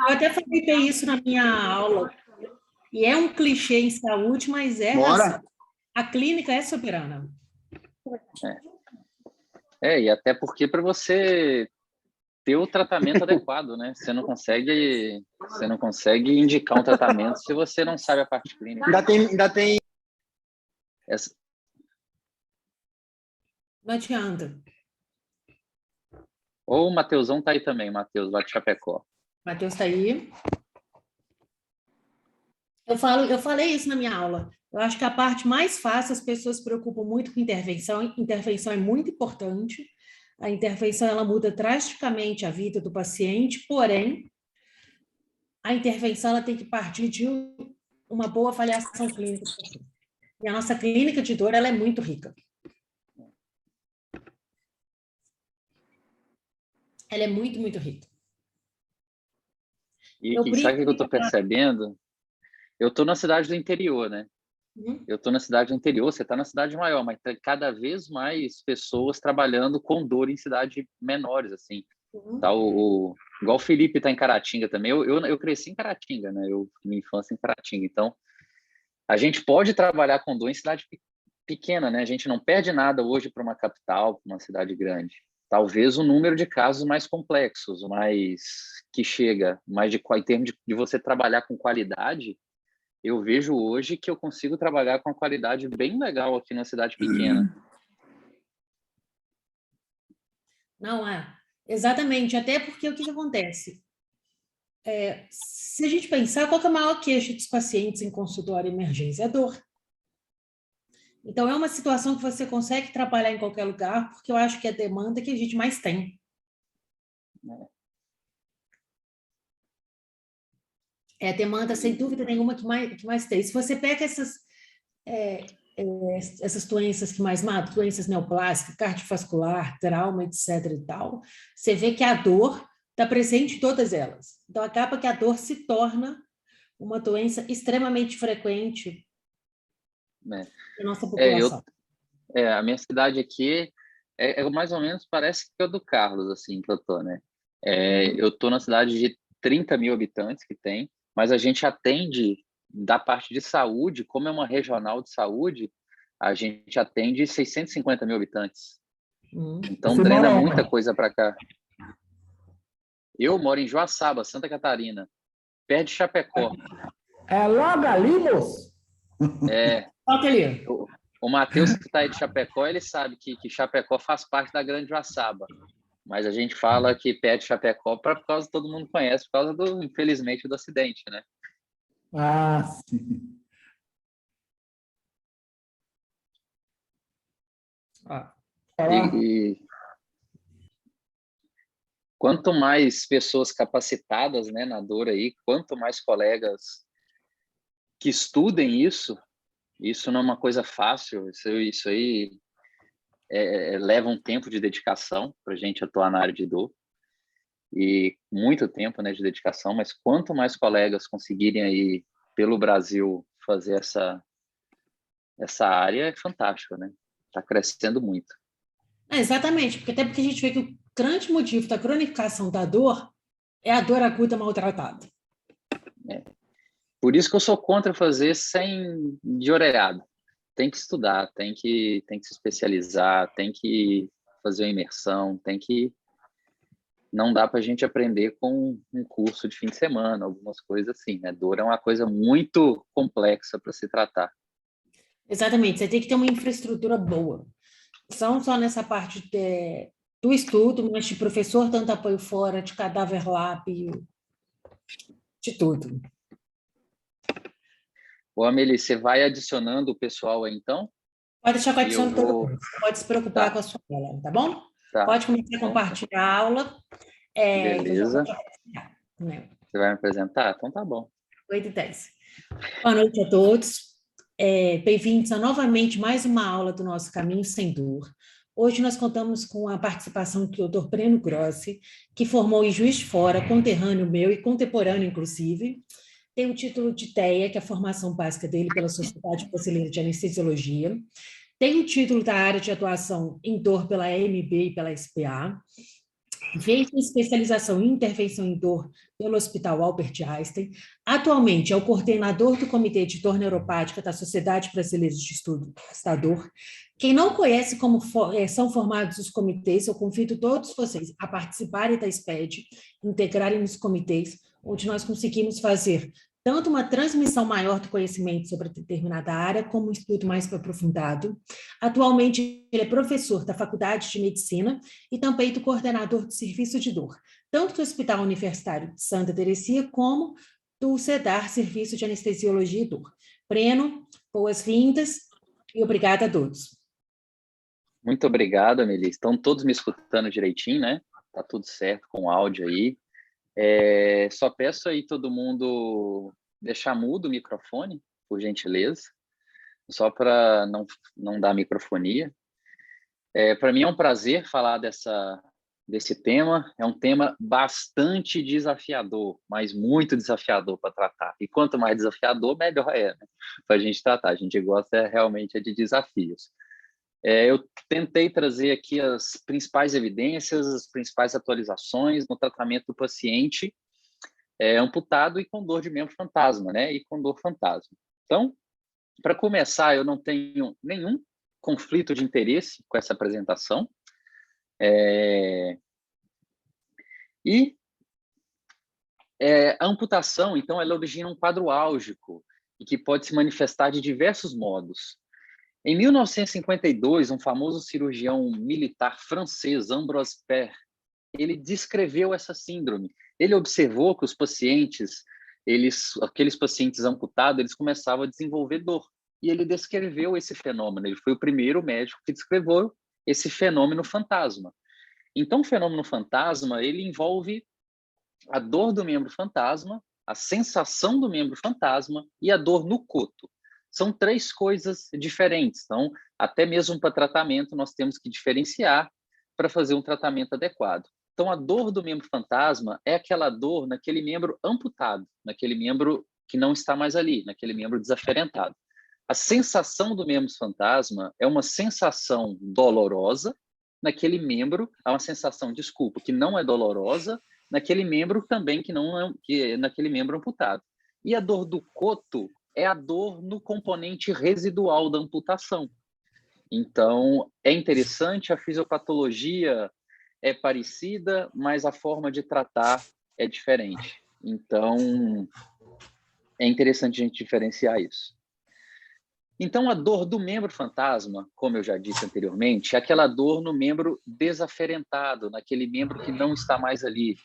Eu até falei isso na minha aula, e é um clichê em saúde, mas Bora. A clínica é soberana. E até porque para você ter o tratamento adequado, né? Você não consegue indicar um tratamento se você não sabe a parte clínica. Ainda tem... Não adianta. Ou o Mateusão tá aí também, Mateus, lá de Chapecó. Matheus está aí. Eu falei isso na minha aula. Eu acho que a parte mais fácil, as pessoas se preocupam muito com intervenção. Intervenção é muito importante. A intervenção, ela muda drasticamente a vida do paciente, porém, a intervenção, ela tem que partir de uma boa avaliação clínica. E a nossa clínica de dor, ela é muito rica. Ela é muito, muito rica. E sabe o que eu estou percebendo? Eu estou na cidade do interior, né? Eu estou na cidade do interior, você está na cidade maior, mas tem cada vez mais pessoas trabalhando com dor em cidades menores, assim. Tá, igual o Felipe está em Caratinga também. Eu cresci em Caratinga, né? Minha infância em Caratinga. Então, a gente pode trabalhar com dor em cidade pequena, né? A gente não perde nada hoje para uma capital, para uma cidade grande. Talvez o número de casos mais complexos, mais que chega, mais em termos de você trabalhar com qualidade, eu vejo hoje que eu consigo trabalhar com uma qualidade bem legal aqui na cidade pequena. Não é. Exatamente. Até porque o que acontece? Se a gente pensar, qual que é a maior queixa dos pacientes em consultório e emergência? É dor. Então, é uma situação que você consegue trabalhar em qualquer lugar, porque eu acho que é a demanda que a gente mais tem. É a demanda, sem dúvida nenhuma, que mais tem. Se você pega essas doenças que mais matam, doenças neoplásicas, cardiovascular, trauma, etc. e tal, você vê que a dor está presente em todas elas. Então, acaba que a dor se torna uma doença extremamente frequente na nossa população. A minha cidade aqui mais ou menos, parece que é do Carlos, assim, que eu tô, né? Eu tô na cidade de 30 mil habitantes que tem, mas a gente atende da parte de saúde, como é uma regional de saúde, a gente atende 650 mil habitantes. Então, Você drena mora muita onde? coisa para cá. Eu moro em Joaçaba, Santa Catarina, perto de Chapecó. É logo ali, moço? Olha ali. O Matheus, que está aí de Chapecó, ele sabe que Chapecó faz parte da Grande Joaçaba. Mas a gente fala que perto de Chapecó por causa todo mundo conhece, por causa infelizmente, do acidente, né? Ah, sim. E quanto mais pessoas capacitadas, né, na dor aí, quanto mais colegas que estudem isso não é uma coisa fácil, isso aí leva um tempo de dedicação para a gente atuar na área de dor, e muito tempo, né, de dedicação, mas quanto mais colegas conseguirem aí pelo Brasil fazer essa área, é fantástico, né? Está crescendo muito. Exatamente, porque a gente vê que o grande motivo da cronificação da dor é a dor aguda maltratada. Por isso que eu sou contra fazer de orelhada. Tem que estudar, tem que se especializar, tem que fazer uma imersão, não dá para a gente aprender com um curso de fim de semana, algumas coisas assim, né? Dor é uma coisa muito complexa para se tratar. Exatamente, você tem que ter uma infraestrutura boa. Não só nessa parte do estudo, mas de professor, tanto apoio fora, de cadáver lab, de tudo. Ô, Amelie, você vai adicionando o pessoal aí, então? Pode deixar com a adição todo mundo. Você pode se preocupar com a sua aula, tá bom? Tá. Pode começar a compartilhar a aula. Beleza. Né? Você vai me apresentar? Então tá bom. 8h10. Boa noite a todos. Bem-vindos a novamente mais uma aula do nosso Caminho Sem Dor. Hoje nós contamos com a participação do Dr. Breno Grossi, que formou em Juiz de Fora, conterrâneo meu e contemporâneo, inclusive. Tem o título de TEA, que é a formação básica dele pela Sociedade Brasileira de Anestesiologia. Tem o título da área de atuação em dor pela AMB e pela SPA. Fez uma especialização em intervenção em dor pelo Hospital Albert Einstein. Atualmente é o coordenador do Comitê de Dor Neuropática da Sociedade Brasileira de Estudo da Dor. Quem não conhece como são formados os comitês, eu convido todos vocês a participarem da SPED, integrarem nos comitês, onde nós conseguimos fazer tanto uma transmissão maior do conhecimento sobre determinada área, como um estudo mais aprofundado. Atualmente, ele é professor da Faculdade de Medicina e também do coordenador do Serviço de Dor, tanto do Hospital Universitário de Santa Teresia, como do CEDAR, Serviço de Anestesiologia e Dor. Breno, boas-vindas e obrigada a todos. Muito obrigado, Amelie. Estão todos me escutando direitinho, né? Tá tudo certo com o áudio aí. Só peço aí todo mundo deixar mudo o microfone, por gentileza, só para não dar microfonia. Para mim é um prazer falar desse tema. É um tema bastante desafiador, mas muito desafiador para tratar. E quanto mais desafiador, melhor né? Para a gente tratar. A gente gosta realmente de desafios. Eu tentei trazer aqui as principais evidências, as principais atualizações no tratamento do paciente amputado e com dor de membro fantasma, né? E com dor fantasma. Então, para começar, eu não tenho nenhum conflito de interesse com essa apresentação. A amputação, então, ela origina um quadro álgico e que pode se manifestar de diversos modos. Em 1952, um famoso cirurgião militar francês, Ambroise Paré, ele descreveu essa síndrome. Ele observou que os pacientes, aqueles pacientes amputados, eles começavam a desenvolver dor. E ele descreveu esse fenômeno. Ele foi o primeiro médico que descreveu esse fenômeno fantasma. Então, o fenômeno fantasma, ele envolve a dor do membro fantasma, a sensação do membro fantasma e a dor no coto. São três coisas diferentes. Então, até mesmo para tratamento, nós temos que diferenciar para fazer um tratamento adequado. Então, a dor do membro fantasma é aquela dor naquele membro amputado, naquele membro que não está mais ali, naquele membro desaferentado. A sensação do membro fantasma é uma sensação dolorosa naquele membro, é uma sensação, desculpa, que não é dolorosa naquele membro também naquele membro amputado. E a dor do coto é a dor no componente residual da amputação. Então, é interessante, a fisiopatologia é parecida, mas a forma de tratar é diferente. Então, é interessante a gente diferenciar isso. Então, a dor do membro fantasma, como eu já disse anteriormente, é aquela dor no membro desaferentado, naquele membro que não está mais ali.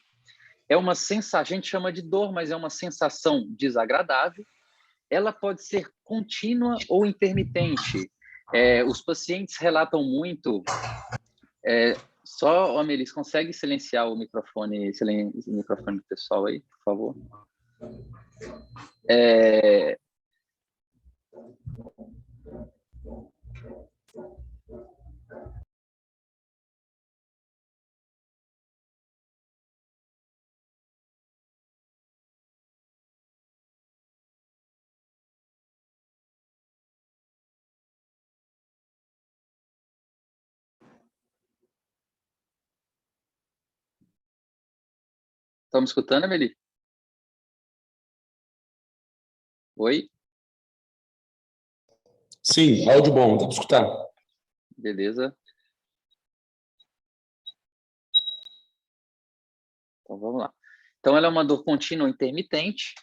É uma sensação, a gente chama de dor, mas é uma sensação desagradável. Ela pode ser contínua ou intermitente. Os pacientes relatam muito... Só, Amelie, consegue silenciar o microfone do pessoal aí, por favor? Estão me escutando, Amelie? Oi? Sim, áudio bom, dá para escutar. Beleza. Então, vamos lá. Então, ela é uma dor contínua intermitente,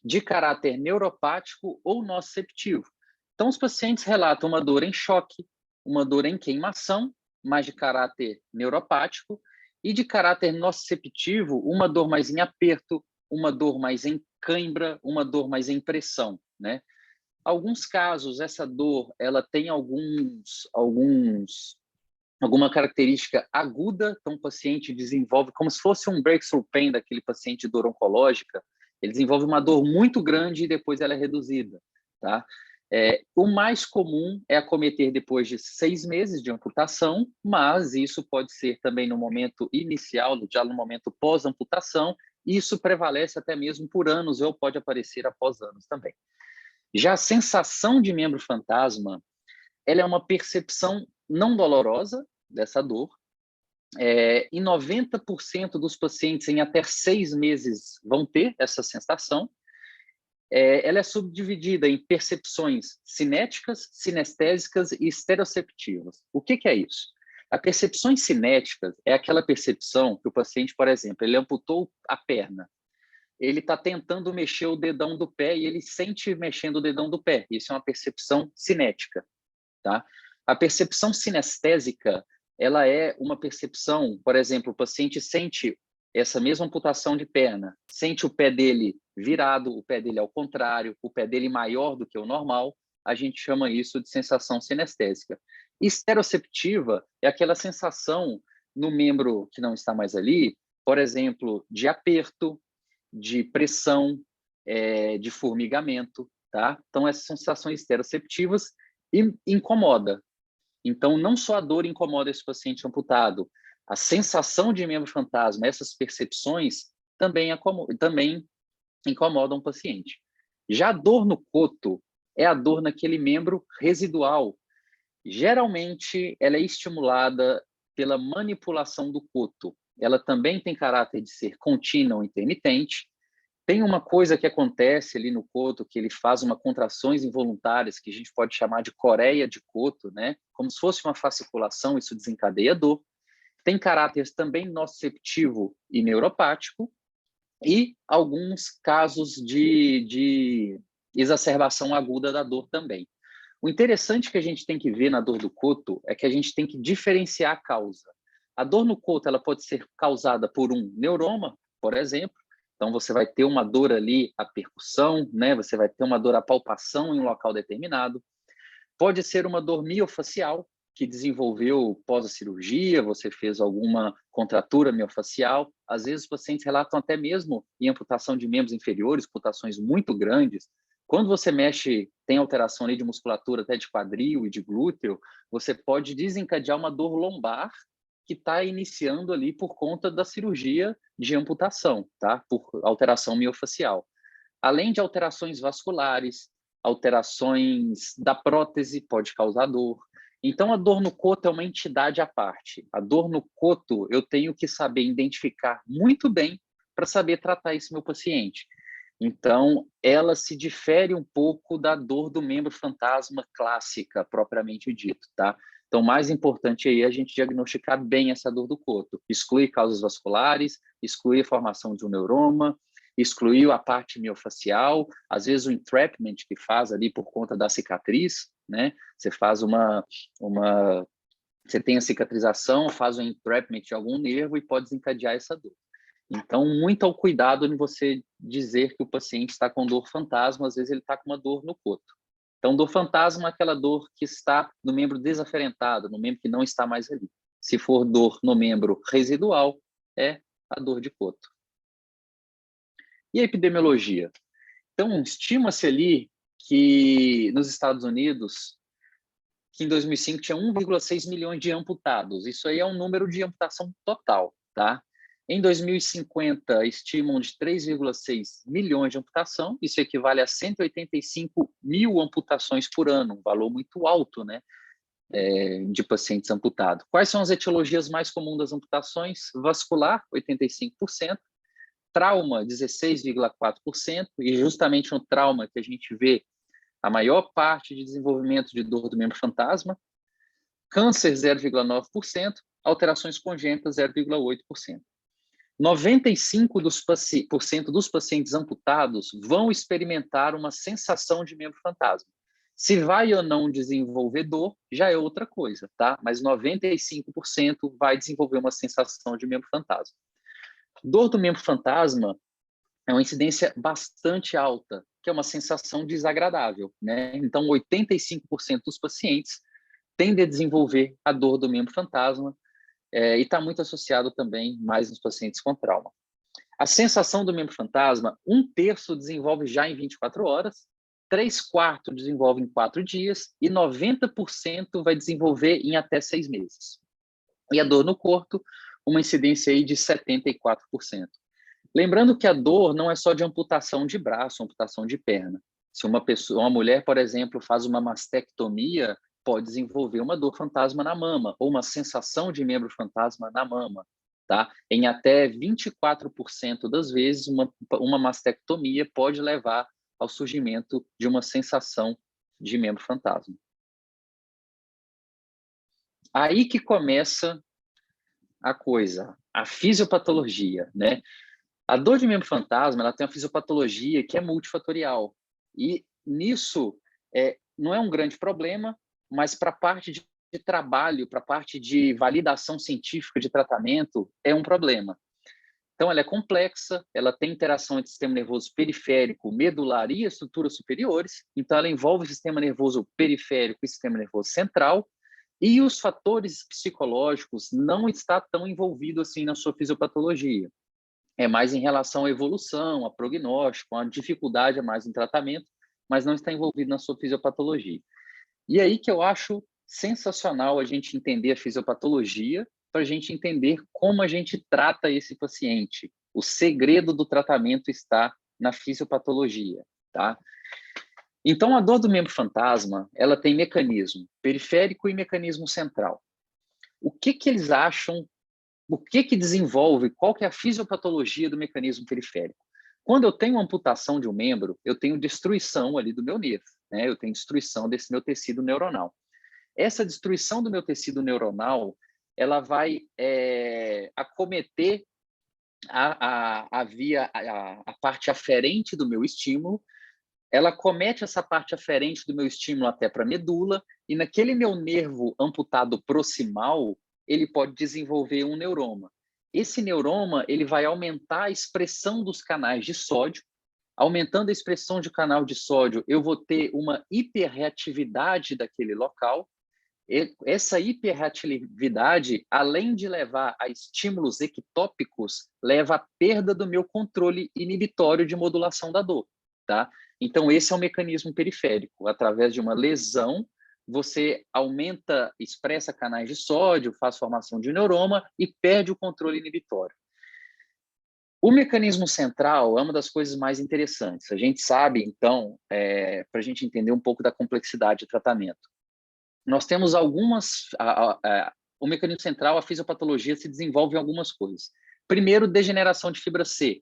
de caráter neuropático ou nociceptivo. Então, os pacientes relatam uma dor em choque, uma dor em queimação, mas de caráter neuropático, e de caráter nociceptivo, uma dor mais em aperto, uma dor mais em cãibra, uma dor mais em pressão, né? Alguns casos, essa dor, ela tem alguma característica aguda, então o paciente desenvolve, como se fosse um breakthrough pain daquele paciente de dor oncológica, ele desenvolve uma dor muito grande e depois ela é reduzida, tá? O mais comum é acometer depois de 6 meses de amputação, mas isso pode ser também no momento inicial, já no momento pós-amputação, e isso prevalece até mesmo por anos ou pode aparecer após anos também. Já a sensação de membro fantasma, ela é uma percepção não dolorosa dessa dor, em 90% dos pacientes, em até 6 meses, vão ter essa sensação. Ela é subdividida em percepções cinéticas, sinestésicas e esteroceptivas. O que é isso? A percepções cinéticas é aquela percepção que o paciente, por exemplo, ele amputou a perna, ele está tentando mexer o dedão do pé e ele sente mexendo o dedão do pé. Isso é uma percepção cinética, tá? A percepção sinestésica, ela é uma percepção, por exemplo, o paciente sente essa mesma amputação de perna, sente o pé dele virado, o pé dele ao contrário, o pé dele maior do que o normal, a gente chama isso de sensação sinestésica. Esteroceptiva é aquela sensação no membro que não está mais ali, por exemplo, de aperto, de pressão, de formigamento, tá? Então, essas sensações esteroceptivas incomoda. Então, não só a dor incomoda esse paciente amputado, a sensação de membro fantasma, essas percepções também incomodam o paciente. Já a dor no coto é a dor naquele membro residual. Geralmente, ela é estimulada pela manipulação do coto. Ela também tem caráter de ser contínua ou intermitente. Tem uma coisa que acontece ali no coto, que ele faz umas contrações involuntárias, que a gente pode chamar de coreia de coto, né? Como se fosse uma fasciculação, isso desencadeia dor. Tem caráter também nociceptivo e neuropático, e alguns casos de exacerbação aguda da dor também. O interessante que a gente tem que ver na dor do coto é que a gente tem que diferenciar a causa. A dor no coto ela pode ser causada por um neuroma, por exemplo. Então, você vai ter uma dor ali, a percussão, né? Você vai ter uma dor, a palpação em um local determinado. Pode ser uma dor miofacial, que desenvolveu pós a cirurgia, você fez alguma contratura miofacial. Às vezes, os pacientes relatam até mesmo em amputação de membros inferiores, amputações muito grandes. Quando você mexe, tem alteração ali de musculatura, até de quadril e de glúteo, você pode desencadear uma dor lombar que está iniciando ali por conta da cirurgia de amputação, tá? Por alteração miofacial. Além de alterações vasculares, alterações da prótese pode causar dor. Então, a dor no coto é uma entidade à parte. A dor no coto, eu tenho que saber identificar muito bem para saber tratar esse meu paciente. Então, ela se difere um pouco da dor do membro fantasma clássica, propriamente dito, tá? Então, o mais importante aí é a gente diagnosticar bem essa dor do coto. Excluir causas vasculares, excluir a formação de um neuroma, excluir a parte miofacial, às vezes o entrapment que faz ali por conta da cicatriz, né? Você faz você tem a cicatrização, faz um entrapment de algum nervo e pode desencadear essa dor. Então, muito ao cuidado em você dizer que o paciente está com dor fantasma, às vezes ele está com uma dor no coto. Então, dor fantasma é aquela dor que está no membro desaferentado, no membro que não está mais ali. Se for dor no membro residual, é a dor de coto. E a epidemiologia? Então, estima-se ali que nos Estados Unidos, que em 2005 tinha 1,6 milhões de amputados. Isso aí é um número de amputação total, tá? Em 2050, estimam de 3,6 milhões de amputação. Isso equivale a 185 mil amputações por ano, um valor muito alto, né? De pacientes amputados. Quais são as etiologias mais comuns das amputações? Vascular, 85%. Trauma, 16,4%, e justamente um trauma que a gente vê a maior parte de desenvolvimento de dor do membro fantasma. Câncer, 0,9%, alterações congênitas, 0,8%. 95% dos pacientes amputados vão experimentar uma sensação de membro fantasma. Se vai ou não desenvolver dor, já é outra coisa, tá? Mas 95% vai desenvolver uma sensação de membro fantasma. Dor do membro fantasma é uma incidência bastante alta, que é uma sensação desagradável, né? Então, 85% dos pacientes tendem a desenvolver a dor do membro fantasma, e está muito associado também mais nos pacientes com trauma. A sensação do membro fantasma, 1/3 desenvolve já em 24 horas, 3/4 desenvolve em 4 dias e 90% vai desenvolver em até 6 meses. E a dor no corpo, uma incidência aí de 74%. Lembrando que a dor não é só de amputação de braço, amputação de perna. Se uma mulher, por exemplo, faz uma mastectomia, pode desenvolver uma dor fantasma na mama ou uma sensação de membro fantasma na mama, tá? Em até 24% das vezes, uma mastectomia pode levar ao surgimento de uma sensação de membro fantasma. Aí que começa a coisa, a fisiopatologia, né? A dor de membro fantasma, ela tem uma fisiopatologia que é multifatorial. E nisso, não é um grande problema, mas para a parte de trabalho, para a parte de validação científica de tratamento, é um problema. Então, ela é complexa, ela tem interação entre o sistema nervoso periférico, medular e estruturas superiores. Então, ela envolve o sistema nervoso periférico e o sistema nervoso central. E os fatores psicológicos não estão tão envolvidos assim na sua fisiopatologia. É mais em relação à evolução, a prognóstico, a dificuldade a mais no tratamento, mas não está envolvido na sua fisiopatologia. E aí que eu acho sensacional a gente entender a fisiopatologia para a gente entender como a gente trata esse paciente. O segredo do tratamento está na fisiopatologia, tá? Então, a dor do membro fantasma, ela tem mecanismo periférico e mecanismo central. O que eles acham? O que desenvolve? Qual que é a fisiopatologia do mecanismo periférico? Quando eu tenho amputação de um membro, eu tenho destruição ali do meu nervo, né? Eu tenho destruição desse meu tecido neuronal. Essa destruição do meu tecido neuronal, ela vai acometer a parte aferente do meu estímulo. Ela comete essa parte aferente do meu estímulo até para a medula, e naquele meu nervo amputado proximal, ele pode desenvolver um neuroma. Esse neuroma ele vai aumentar a expressão dos canais de sódio. Aumentando a expressão de canal de sódio, eu vou ter uma hiperreatividade daquele local. Essa hiperreatividade, além de levar a estímulos ectópicos, leva à perda do meu controle inibitório de modulação da dor, tá? Então, esse é o mecanismo periférico. Através de uma lesão, você aumenta, expressa canais de sódio, faz formação de neuroma e perde o controle inibitório. O mecanismo central é uma das coisas mais interessantes. A gente sabe, então, para a gente entender um pouco da complexidade de tratamento. Nós temos o mecanismo central, a fisiopatologia, se desenvolve em algumas coisas. Primeiro, degeneração de fibra C.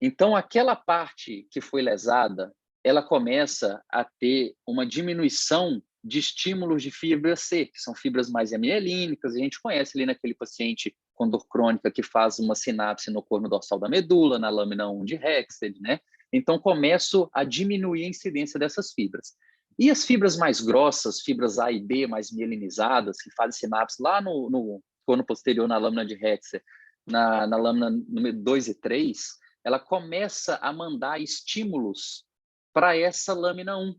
Então, aquela parte que foi lesada, ela começa a ter uma diminuição de estímulos de fibra C, que são fibras mais mielínicas. A gente conhece ali naquele paciente com dor crônica que faz uma sinapse no corno dorsal da medula, na lâmina 1 de Hexted, né? Então, começo a diminuir a incidência dessas fibras. E as fibras mais grossas, fibras A e B mais mielinizadas, que fazem sinapse lá no corno posterior, na lâmina de Hexted, na lâmina número 2 e 3, ela começa a mandar estímulos para essa lâmina 1,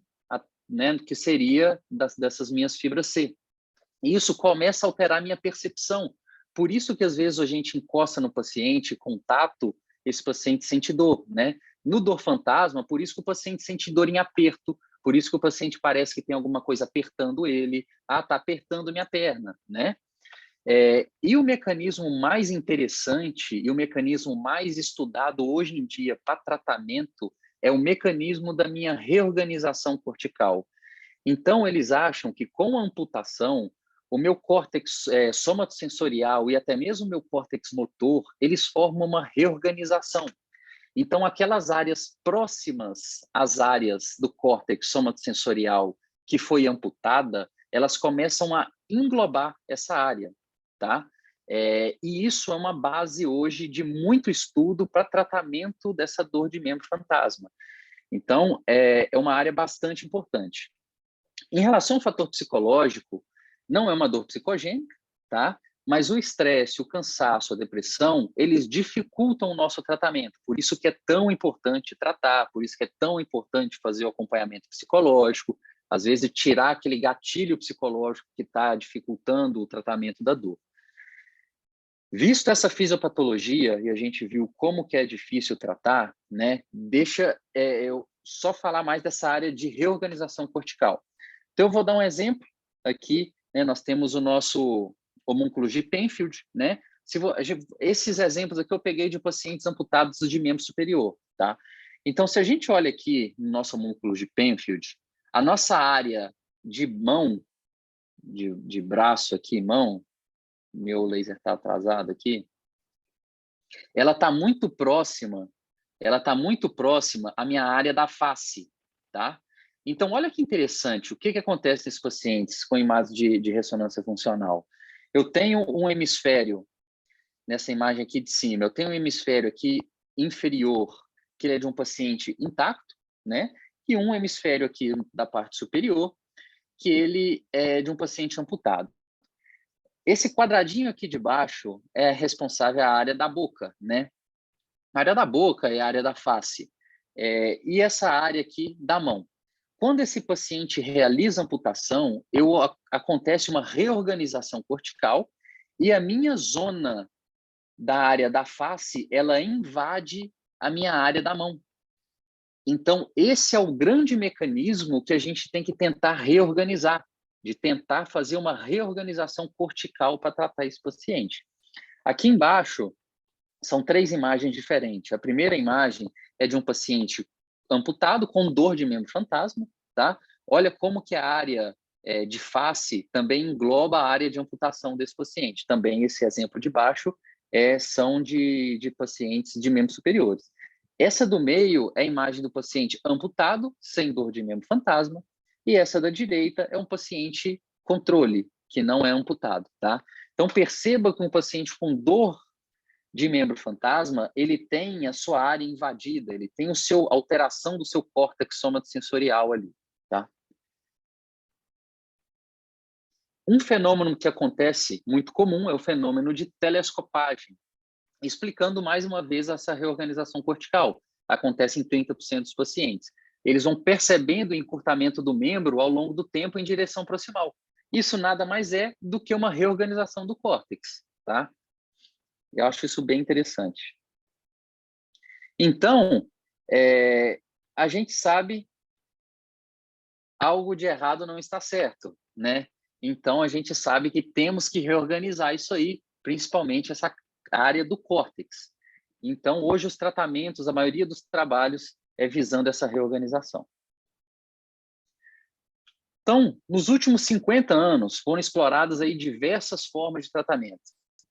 né, que seria dessas minhas fibras C. E isso começa a alterar a minha percepção. Por isso que, às vezes, a gente encosta no paciente, contato, esse paciente sente dor, né? No dor fantasma, por isso que o paciente sente dor em aperto, por isso que o paciente parece que tem alguma coisa apertando ele. Ah, está apertando minha perna, né? E o mecanismo mais interessante e o mecanismo mais estudado hoje em dia para tratamento é o mecanismo da minha reorganização cortical. Então, eles acham que com a amputação, o meu córtex somatosensorial e até mesmo o meu córtex motor, eles formam uma reorganização. Então, aquelas áreas próximas às áreas do córtex somatosensorial que foi amputada, elas começam a englobar essa área, tá? E isso é uma base hoje de muito estudo para tratamento dessa dor de membro fantasma. Então, é uma área bastante importante. Em relação ao fator psicológico, não é uma dor psicogênica, tá? Mas o estresse, o cansaço, a depressão, eles dificultam o nosso tratamento. Por isso que é tão importante tratar, por isso que é tão importante fazer o acompanhamento psicológico, às vezes tirar aquele gatilho psicológico que está dificultando o tratamento da dor. Visto essa fisiopatologia, e a gente viu como que é difícil tratar, né? Deixa eu só falar mais dessa área de reorganização cortical. Então, eu vou dar um exemplo aqui, né? Nós temos o nosso homúnculo de Penfield, né? Esses exemplos aqui eu peguei de pacientes amputados de membro superior, tá? Então, se a gente olha aqui no nosso homúnculo de Penfield, a nossa área de mão, de braço aqui, mão, meu laser está atrasado aqui, ela está muito próxima à minha área da face, tá? Então, olha que interessante, o que acontece nesses pacientes com imagens de ressonância funcional? Eu tenho um hemisfério, nessa imagem aqui de cima, eu tenho um hemisfério aqui inferior, que é de um paciente intacto, né? E um hemisfério aqui da parte superior, que ele é de um paciente amputado. Esse quadradinho aqui de baixo é responsável a área da boca, né? A área da boca é a área da face. E essa área aqui da mão. Quando esse paciente realiza amputação, acontece uma reorganização cortical e a minha zona da área da face, ela invade a minha área da mão. Então, esse é o grande mecanismo que a gente tem que tentar reorganizar, de tentar fazer uma reorganização cortical para tratar esse paciente. Aqui embaixo, são 3 imagens diferentes. A primeira imagem é de um paciente amputado com dor de membro fantasma, tá? Olha como que a área de face também engloba a área de amputação desse paciente. Também esse exemplo de baixo são de pacientes de membros superiores. Essa do meio é a imagem do paciente amputado, sem dor de membro fantasma, e essa da direita é um paciente controle, que não é amputado, tá? Então, perceba que um paciente com dor de membro fantasma, ele tem a sua área invadida, ele tem a alteração do seu córtex somatosensorial ali, tá? Um fenômeno que acontece muito comum é o fenômeno de telescopagem, explicando mais uma vez essa reorganização cortical. Acontece em 30% dos pacientes. Eles vão percebendo o encurtamento do membro ao longo do tempo em direção proximal. Isso nada mais é do que uma reorganização do córtex, tá? Eu acho isso bem interessante. Então, a gente sabe algo de errado não está certo, né? Então, a gente sabe que temos que reorganizar isso aí, principalmente essa área do córtex. Então, hoje os tratamentos, a maioria dos trabalhos é visando essa reorganização. Então, nos últimos 50 anos, foram exploradas aí diversas formas de tratamento.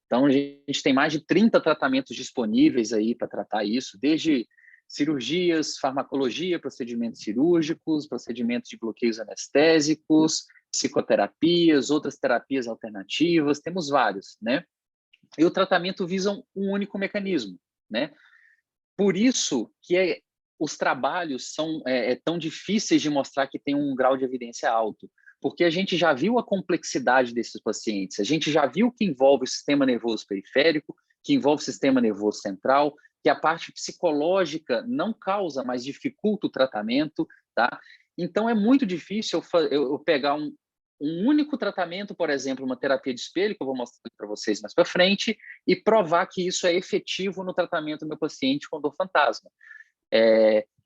Então, a gente tem mais de 30 tratamentos disponíveis aí para tratar isso, desde cirurgias, farmacologia, procedimentos cirúrgicos, procedimentos de bloqueios anestésicos, psicoterapias, outras terapias alternativas, temos vários, né? E o tratamento visa um único mecanismo, né? Por isso que os trabalhos são tão difíceis de mostrar que tem um grau de evidência alto, porque a gente já viu a complexidade desses pacientes, a gente já viu que envolve o sistema nervoso periférico, que envolve o sistema nervoso central, que a parte psicológica não causa, mas dificulta o tratamento, tá? Então, é muito difícil eu pegar um único tratamento, por exemplo, uma terapia de espelho, que eu vou mostrar para vocês mais para frente, e provar que isso é efetivo no tratamento do meu paciente com dor fantasma.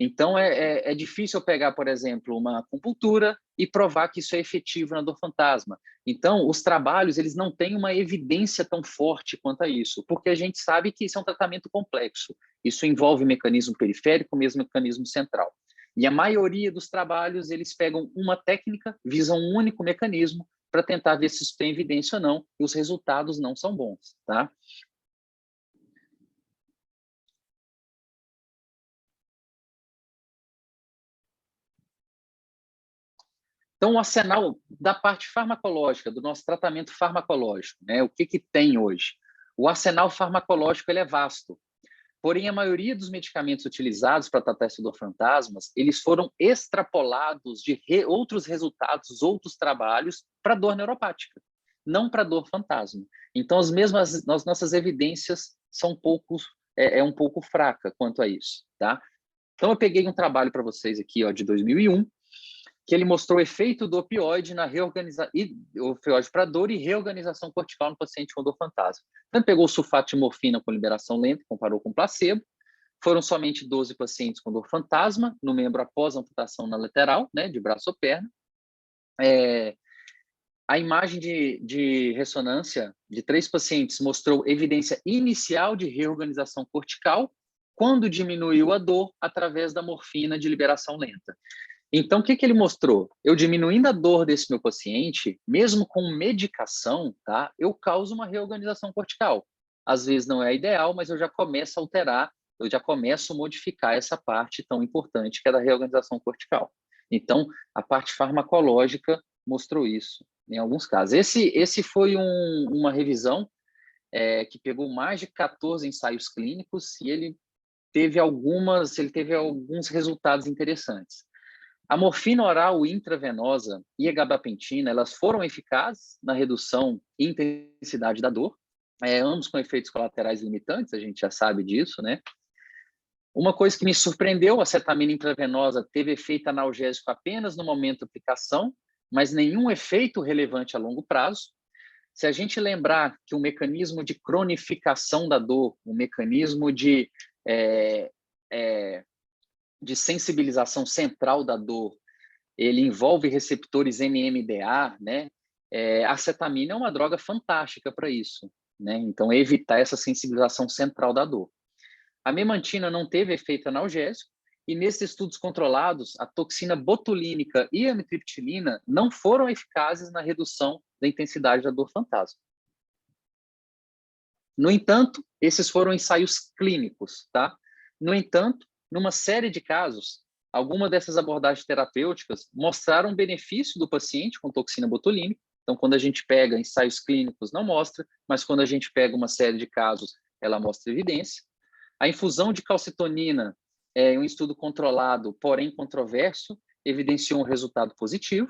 Então, é difícil eu pegar, por exemplo, uma acupuntura e provar que isso é efetivo na dor fantasma. Então, os trabalhos eles não têm uma evidência tão forte quanto a isso, porque a gente sabe que isso é um tratamento complexo. Isso envolve mecanismo periférico, mesmo mecanismo central. E a maioria dos trabalhos, eles pegam uma técnica, visam um único mecanismo para tentar ver se isso tem evidência ou não, e os resultados não são bons, tá? Então, o arsenal da parte farmacológica, do nosso tratamento farmacológico, né? O que tem hoje? O arsenal farmacológico ele é vasto. Porém, a maioria dos medicamentos utilizados para tratar esse dor fantasmas, eles foram extrapolados de outros resultados, outros trabalhos para dor neuropática, não para dor fantasma. Então, as nossas evidências são um pouco fraca quanto a isso, tá? Então, eu peguei um trabalho para vocês aqui, ó, de 2001, que ele mostrou o efeito do opioide na opioide para dor e reorganização cortical no paciente com dor fantasma. Então, pegou o sulfato de morfina com liberação lenta, comparou com placebo. Foram somente 12 pacientes com dor fantasma no membro após amputação na lateral, né, de braço ou perna. A imagem de ressonância de 3 pacientes mostrou evidência inicial de reorganização cortical quando diminuiu a dor através da morfina de liberação lenta. Então, o que ele mostrou? Eu diminuindo a dor desse meu paciente, mesmo com medicação, tá? Eu causo uma reorganização cortical. Às vezes não é ideal, mas eu já começo a alterar, eu já começo a modificar essa parte tão importante que é da reorganização cortical. Então, a parte farmacológica mostrou isso em alguns casos. Esse foi uma revisão que pegou mais de 14 ensaios clínicos e ele teve alguns resultados interessantes. A morfina oral intravenosa e a gabapentina, elas foram eficazes na redução e intensidade da dor, ambos com efeitos colaterais limitantes, a gente já sabe disso, né? Uma coisa que me surpreendeu, a acetamina intravenosa teve efeito analgésico apenas no momento da aplicação, mas nenhum efeito relevante a longo prazo. Se a gente lembrar que o mecanismo de cronificação da dor, o mecanismo de sensibilização central da dor, ele envolve receptores NMDA, né? A acetamina é uma droga fantástica para isso, né? Então, evitar essa sensibilização central da dor. A memantina não teve efeito analgésico e nesses estudos controlados, a toxina botulínica e a amitriptilina não foram eficazes na redução da intensidade da dor fantasma. No entanto, esses foram ensaios clínicos, tá? No entanto, numa série de casos, algumas dessas abordagens terapêuticas mostraram benefício do paciente com toxina botulínica. Então, quando a gente pega ensaios clínicos, não mostra, mas quando a gente pega uma série de casos, ela mostra evidência. A infusão de calcitonina em um estudo controlado, porém controverso, evidenciou um resultado positivo.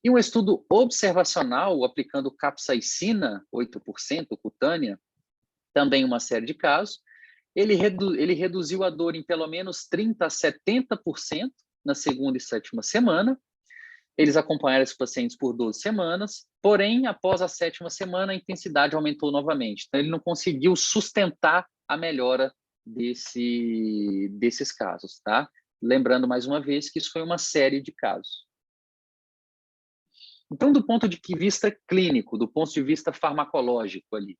E um estudo observacional aplicando capsaicina, 8% cutânea, também uma série de casos, ele reduziu a dor em pelo menos 30% a 70% na segunda e sétima semana. Eles acompanharam esses pacientes por 12 semanas, porém, após a sétima semana, a intensidade aumentou novamente. Então, ele não conseguiu sustentar a melhora desses casos, tá? Lembrando, mais uma vez, que isso foi uma série de casos. Então, do ponto de vista clínico, do ponto de vista farmacológico ali,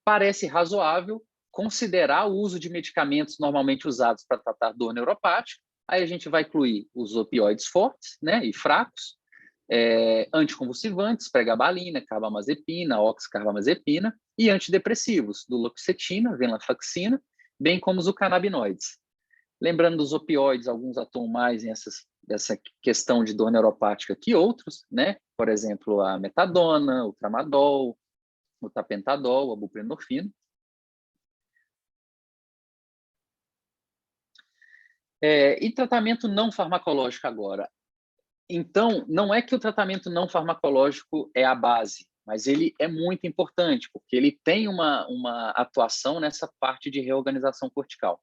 parece razoável considerar o uso de medicamentos normalmente usados para tratar dor neuropática. Aí a gente vai incluir os opioides fortes, né, e fracos, anticonvulsivantes, pregabalina, carbamazepina, oxcarbamazepina, e antidepressivos, duloxetina, venlafaxina, bem como os canabinoides. Lembrando dos opioides, alguns atuam mais nessa questão de dor neuropática que outros, né? Por exemplo, a metadona, o tramadol, o tapentadol, a buprenorfina. E tratamento não farmacológico agora. Então, não é que o tratamento não farmacológico é a base, mas ele é muito importante, porque ele tem uma atuação nessa parte de reorganização cortical.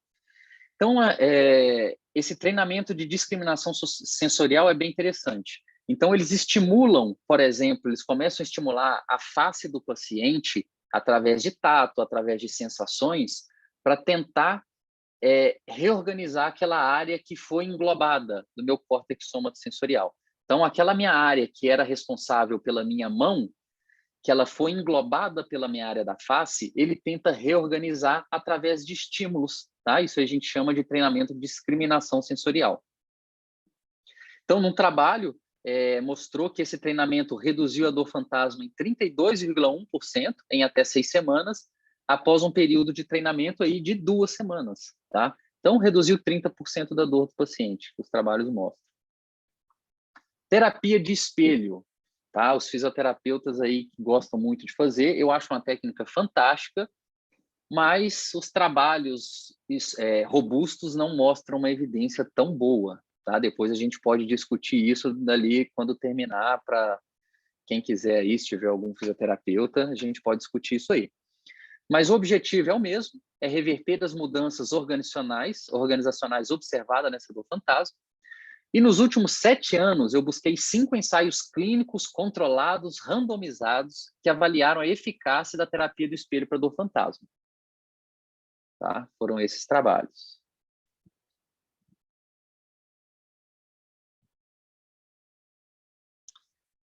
Então, esse treinamento de discriminação sensorial é bem interessante. Então, eles estimulam, por exemplo, eles começam a estimular a face do paciente através de tato, através de sensações, para tentar reorganizar aquela área que foi englobada do meu córtex somatosensorial. Então, aquela minha área que era responsável pela minha mão, que ela foi englobada pela minha área da face, ele tenta reorganizar através de estímulos, tá? Isso a gente chama de treinamento de discriminação sensorial. Então, num trabalho, mostrou que esse treinamento reduziu a dor fantasma em 32,1% em até 6 semanas, após um período de treinamento aí de 2 semanas, tá? Então, reduziu 30% da dor do paciente, os trabalhos mostram. Terapia de espelho, tá? Os fisioterapeutas aí que gostam muito de fazer, eu acho uma técnica fantástica, mas os trabalhos robustos não mostram uma evidência tão boa, tá? Depois a gente pode discutir isso dali quando terminar, para quem quiser aí, se tiver algum fisioterapeuta, a gente pode discutir isso aí. Mas o objetivo é o mesmo, é reverter as mudanças organizacionais observadas nessa dor fantasma. E nos últimos 7 anos, eu busquei 5 ensaios clínicos controlados, randomizados, que avaliaram a eficácia da terapia do espelho para dor fantasma. Tá? Foram esses trabalhos.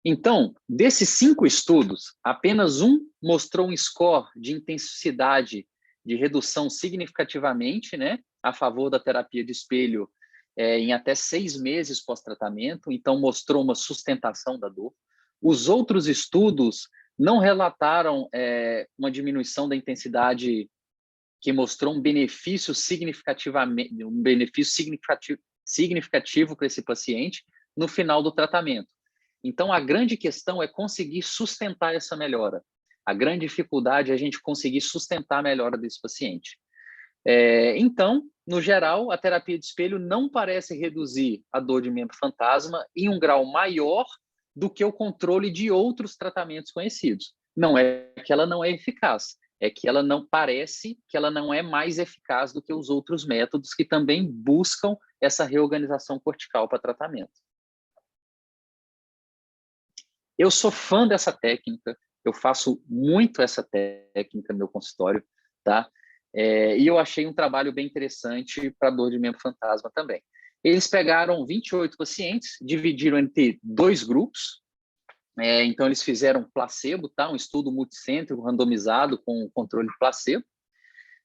Então, desses 5 estudos, apenas um mostrou um score de intensidade de redução significativamente, né, a favor da terapia de espelho em até 6 meses pós-tratamento, então mostrou uma sustentação da dor. Os outros estudos não relataram uma diminuição da intensidade que mostrou um benefício significativo para esse paciente no final do tratamento. Então, a grande questão é conseguir sustentar essa melhora. A grande dificuldade é a gente conseguir sustentar a melhora desse paciente. Então, no geral, a terapia de espelho não parece reduzir a dor de membro fantasma em um grau maior do que o controle de outros tratamentos conhecidos. Não é que ela não é eficaz, é que ela não parece que ela não é mais eficaz do que os outros métodos que também buscam essa reorganização cortical para tratamento. Eu sou fã dessa técnica, eu faço muito essa técnica no meu consultório, tá? E eu achei um trabalho bem interessante para dor de membro fantasma também. Eles pegaram 28 pacientes, dividiram entre 2 grupos. Então, eles fizeram placebo, tá? Um estudo multicêntrico, randomizado, com controle placebo.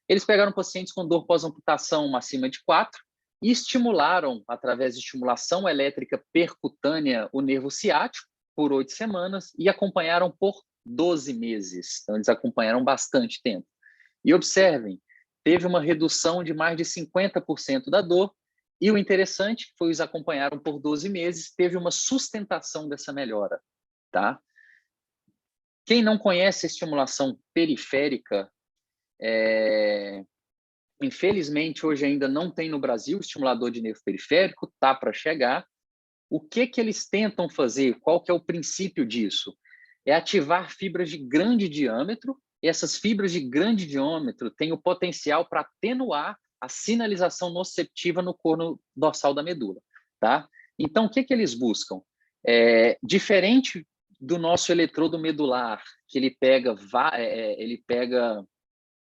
Eles pegaram pacientes com dor pós-amputação acima de 4 e estimularam, através de estimulação elétrica percutânea, o nervo ciático por 8 semanas e acompanharam por 12 meses. Então, eles acompanharam bastante tempo. E observem, teve uma redução de mais de 50% da dor e o interessante foi que eles acompanharam por 12 meses, teve uma sustentação dessa melhora. Tá? Quem não conhece a estimulação periférica, infelizmente hoje ainda não tem no Brasil estimulador de nervo periférico, tá para chegar. O que eles tentam fazer? Qual que é o princípio disso? É ativar fibras de grande diâmetro, e essas fibras de grande diâmetro têm o potencial para atenuar a sinalização nociceptiva no corno dorsal da medula. Tá? Então, o que eles buscam? Diferente do nosso eletrodo medular, que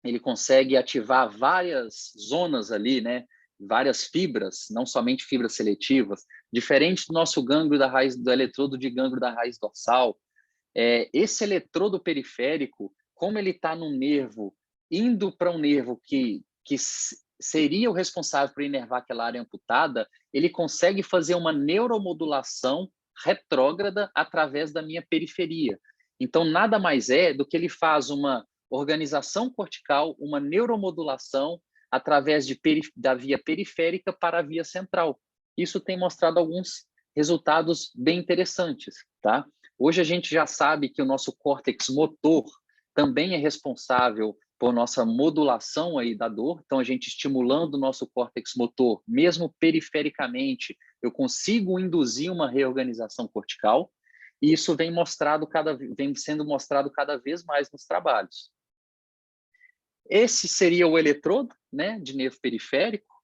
ele consegue ativar várias zonas ali, né? Várias fibras, não somente fibras seletivas, diferente do nosso gânglio da raiz, do eletrodo de gânglio da raiz dorsal. Esse eletrodo periférico, como ele está num nervo, indo para um nervo que seria o responsável por inervar aquela área amputada, ele consegue fazer uma neuromodulação retrógrada através da minha periferia. Então, nada mais é do que ele faz uma organização cortical, uma neuromodulação através da via periférica para a via central. Isso tem mostrado alguns resultados bem interessantes, tá? Hoje a gente já sabe que o nosso córtex motor também é responsável por nossa modulação aí da dor. Então, a gente estimulando o nosso córtex motor, mesmo perifericamente, eu consigo induzir uma reorganização cortical, e isso vem sendo mostrado cada vez mais nos trabalhos. Esse seria o eletrodo, né, de nervo periférico,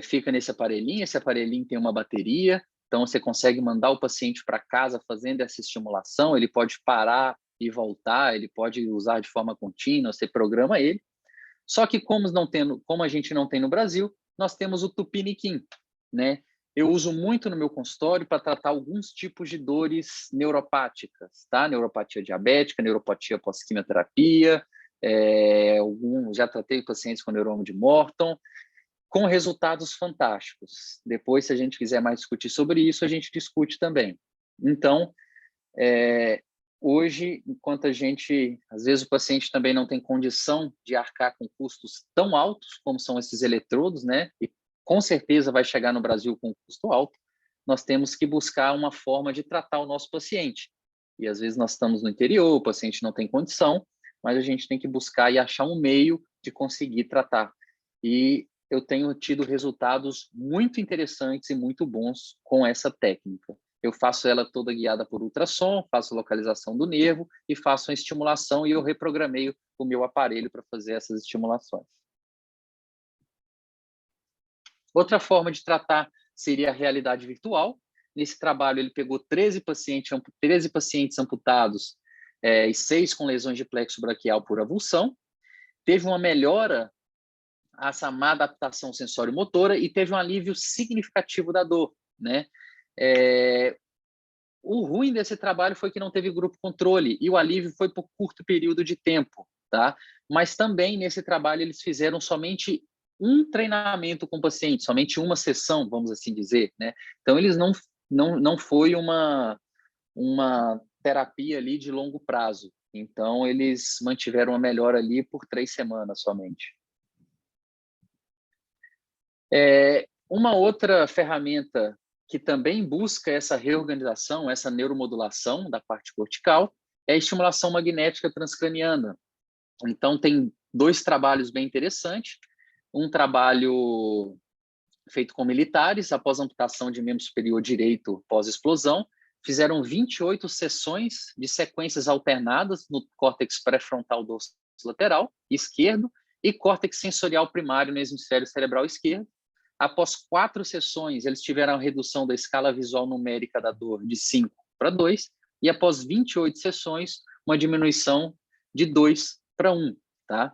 fica nesse aparelhinho, esse aparelhinho tem uma bateria, então você consegue mandar o paciente para casa fazendo essa estimulação, ele pode parar e voltar, ele pode usar de forma contínua, você programa ele. Só que como a gente não tem no Brasil, nós temos o tupiniquim, né? Eu uso muito no meu consultório para tratar alguns tipos de dores neuropáticas, tá? Neuropatia diabética, neuropatia pós-quimioterapia, já tratei pacientes com neuroma de Morton, com resultados fantásticos. Depois, se a gente quiser mais discutir sobre isso, a gente discute também. Então, hoje, enquanto às vezes o paciente também não tem condição de arcar com custos tão altos como são esses eletrodos, né? E com certeza vai chegar no Brasil com um custo alto, nós temos que buscar uma forma de tratar o nosso paciente. E às vezes nós estamos no interior, o paciente não tem condição, mas a gente tem que buscar e achar um meio de conseguir tratar. E eu tenho tido resultados muito interessantes e muito bons com essa técnica. Eu faço ela toda guiada por ultrassom, faço localização do nervo e faço uma estimulação e eu reprogramei o meu aparelho para fazer essas estimulações. Outra forma de tratar seria a realidade virtual. Nesse trabalho, ele pegou 13 pacientes amputados e 6 com lesões de plexo braquial por avulsão. Teve uma melhora, essa má adaptação sensório-motora, e teve um alívio significativo da dor, né? O ruim desse trabalho foi que não teve grupo controle e o alívio foi por curto período de tempo, tá? Mas também nesse trabalho eles fizeram somente um treinamento com o paciente, somente uma sessão, vamos assim dizer, né? Então, eles não foi uma terapia ali de longo prazo. Então, eles mantiveram a melhora ali por 3 semanas somente. Uma outra ferramenta que também busca essa reorganização, essa neuromodulação da parte cortical, é a estimulação magnética transcraniana. Então, tem 2 trabalhos bem interessantes. Um trabalho feito com militares, após amputação de membro superior direito pós-explosão, fizeram 28 sessões de sequências alternadas no córtex pré-frontal dorsolateral esquerdo e córtex sensorial primário no hemisfério cerebral esquerdo. Após 4 sessões, eles tiveram a redução da escala visual numérica da dor de 5 para 2, e após 28 sessões, uma diminuição de 2 para 1. Tá?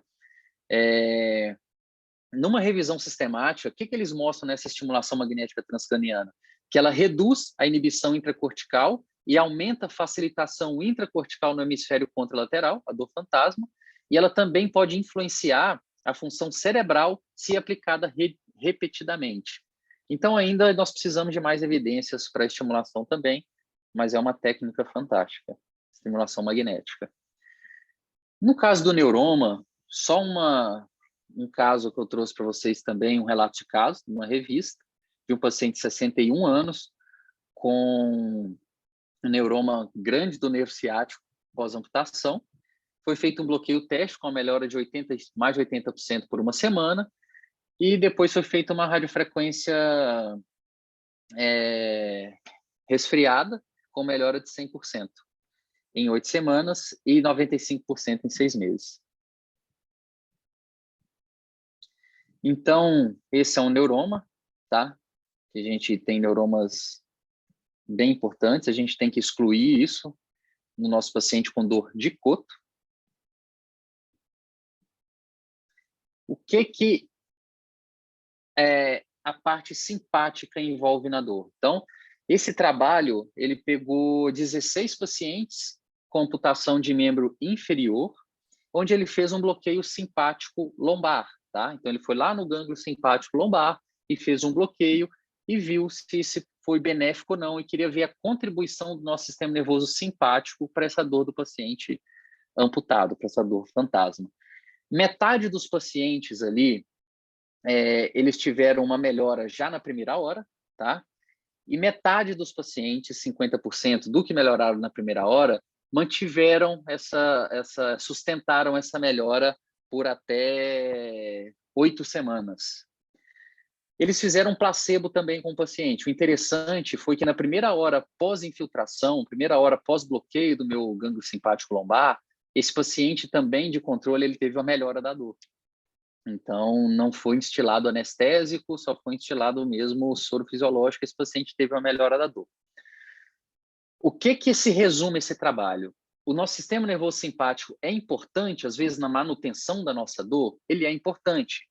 Numa revisão sistemática, o que eles mostram nessa estimulação magnética transcraniana? Que ela reduz a inibição intracortical e aumenta a facilitação intracortical no hemisfério contralateral, a dor fantasma, e ela também pode influenciar a função cerebral se aplicada repetidamente. Então, ainda nós precisamos de mais evidências para estimulação também, mas é uma técnica fantástica, estimulação magnética. No caso do neuroma, só um caso que eu trouxe para vocês também, um relato de caso, numa revista, de um paciente de 61 anos, com um neuroma grande do nervo ciático pós-amputação. Foi feito um bloqueio teste com a melhora de mais de 80% por uma semana, e depois foi feita uma radiofrequência resfriada com melhora de 100% em 8 semanas e 95% em 6 meses. Então, esse é um neuroma, tá? A gente tem neuromas bem importantes, a gente tem que excluir isso no nosso paciente com dor de coto. O que a parte simpática envolve na dor? Então, esse trabalho, ele pegou 16 pacientes com amputação de membro inferior, onde ele fez um bloqueio simpático lombar, tá? Então, ele foi lá no gânglio simpático lombar e fez um bloqueio e viu se foi benéfico ou não, e queria ver a contribuição do nosso sistema nervoso simpático para essa dor do paciente amputado, para essa dor fantasma. Metade dos pacientes ali, eles tiveram uma melhora já na primeira hora, tá? E metade dos pacientes, 50% do que melhoraram na primeira hora, mantiveram sustentaram essa melhora por até 8 semanas. Eles fizeram um placebo também com o paciente. O interessante foi que na primeira hora pós-infiltração, primeira hora pós-bloqueio do meu gânglio simpático lombar, esse paciente também de controle, ele teve uma melhora da dor. Então, não foi instilado anestésico, só foi instilado mesmo o soro fisiológico, esse paciente teve uma melhora da dor. O que se resume esse trabalho? O nosso sistema nervoso simpático é importante, às vezes, na manutenção da nossa dor, ele é importante,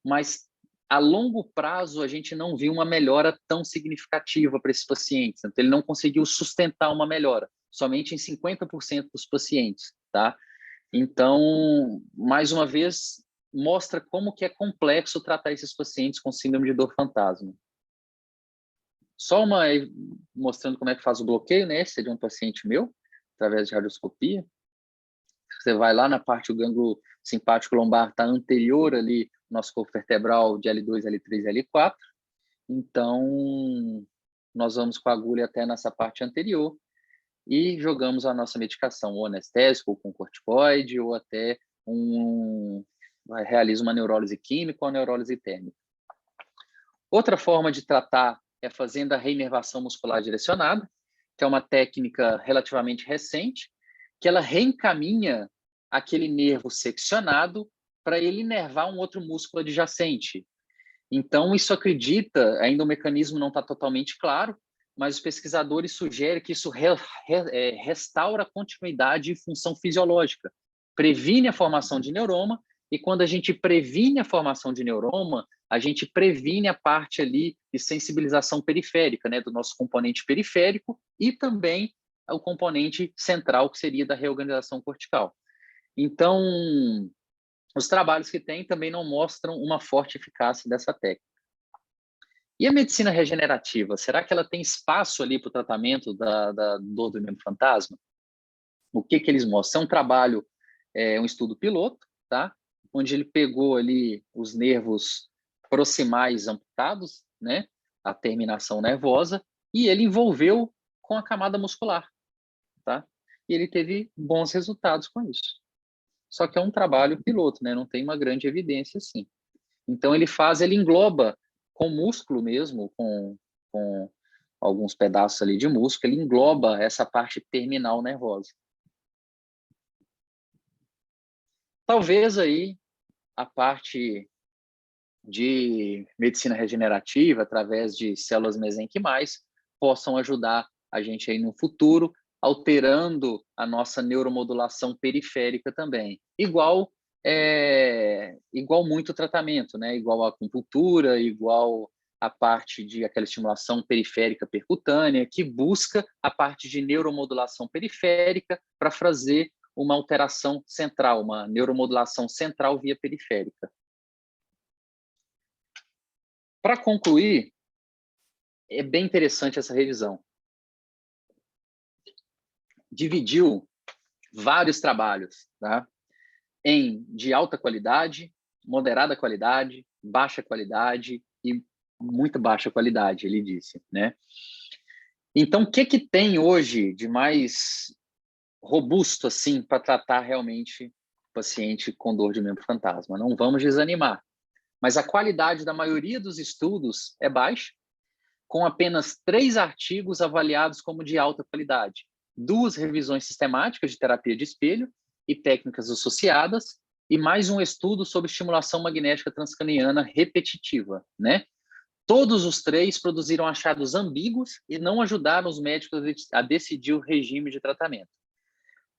mas a longo prazo a gente não viu uma melhora tão significativa para esses pacientes, então ele não conseguiu sustentar uma melhora, somente em 50% dos pacientes, tá? Então, mais uma vez, mostra como que é complexo tratar esses pacientes com síndrome de dor fantasma. Só mostrando como é que faz o bloqueio, né? Esse é de um paciente meu, através de radioscopia. Você vai lá na parte do gânglio simpático lombar, está anterior ali, nosso corpo vertebral de L2, L3 e L4. Então, nós vamos com a agulha até nessa parte anterior e jogamos a nossa medicação, ou anestésico, ou com corticoide, ou até realiza uma neurólise química ou neurólise térmica. Outra forma de tratar é fazendo a reinervação muscular direcionada, que é uma técnica relativamente recente, que ela reencaminha aquele nervo seccionado para ele inervar um outro músculo adjacente. Então, isso acredita, ainda o mecanismo não está totalmente claro, mas os pesquisadores sugerem que isso restaura a continuidade e função fisiológica, previne a formação de neuroma, e quando a gente previne a formação de neuroma, a gente previne a parte ali de sensibilização periférica, né, do nosso componente periférico e também o componente central, que seria da reorganização cortical. Então, os trabalhos que tem também não mostram uma forte eficácia dessa técnica. E a medicina regenerativa, será que ela tem espaço ali para o tratamento da dor do membro fantasma? O que eles mostram? É um trabalho, um estudo piloto, tá? Onde ele pegou ali os nervos proximais amputados, né? A terminação nervosa, e ele envolveu com a camada muscular, tá? E ele teve bons resultados com isso. Só que é um trabalho piloto, né? Não tem uma grande evidência assim. Então ele engloba com músculo mesmo, com alguns pedaços ali de músculo, ele engloba essa parte terminal nervosa. Talvez aí a parte de medicina regenerativa, através de células mesenquimais, possam ajudar a gente aí no futuro, alterando a nossa neuromodulação periférica também. Igual muito tratamento, né? Igual a acupuntura, igual a parte de aquela estimulação periférica percutânea, que busca a parte de neuromodulação periférica para fazer uma alteração central, uma neuromodulação central via periférica. Para concluir, é bem interessante essa revisão. Dividiu vários trabalhos, tá? De alta qualidade, moderada qualidade, baixa qualidade e muito baixa qualidade, ele disse, né? Então, o que tem hoje de mais robusto assim para tratar realmente o paciente com dor de membro fantasma? Não vamos desanimar, mas a qualidade da maioria dos estudos é baixa, com apenas 3 artigos avaliados como de alta qualidade, 2 revisões sistemáticas de terapia de espelho e técnicas associadas, e mais um estudo sobre estimulação magnética transcraniana repetitiva, né? Todos os 3 produziram achados ambíguos e não ajudaram os médicos a decidir o regime de tratamento.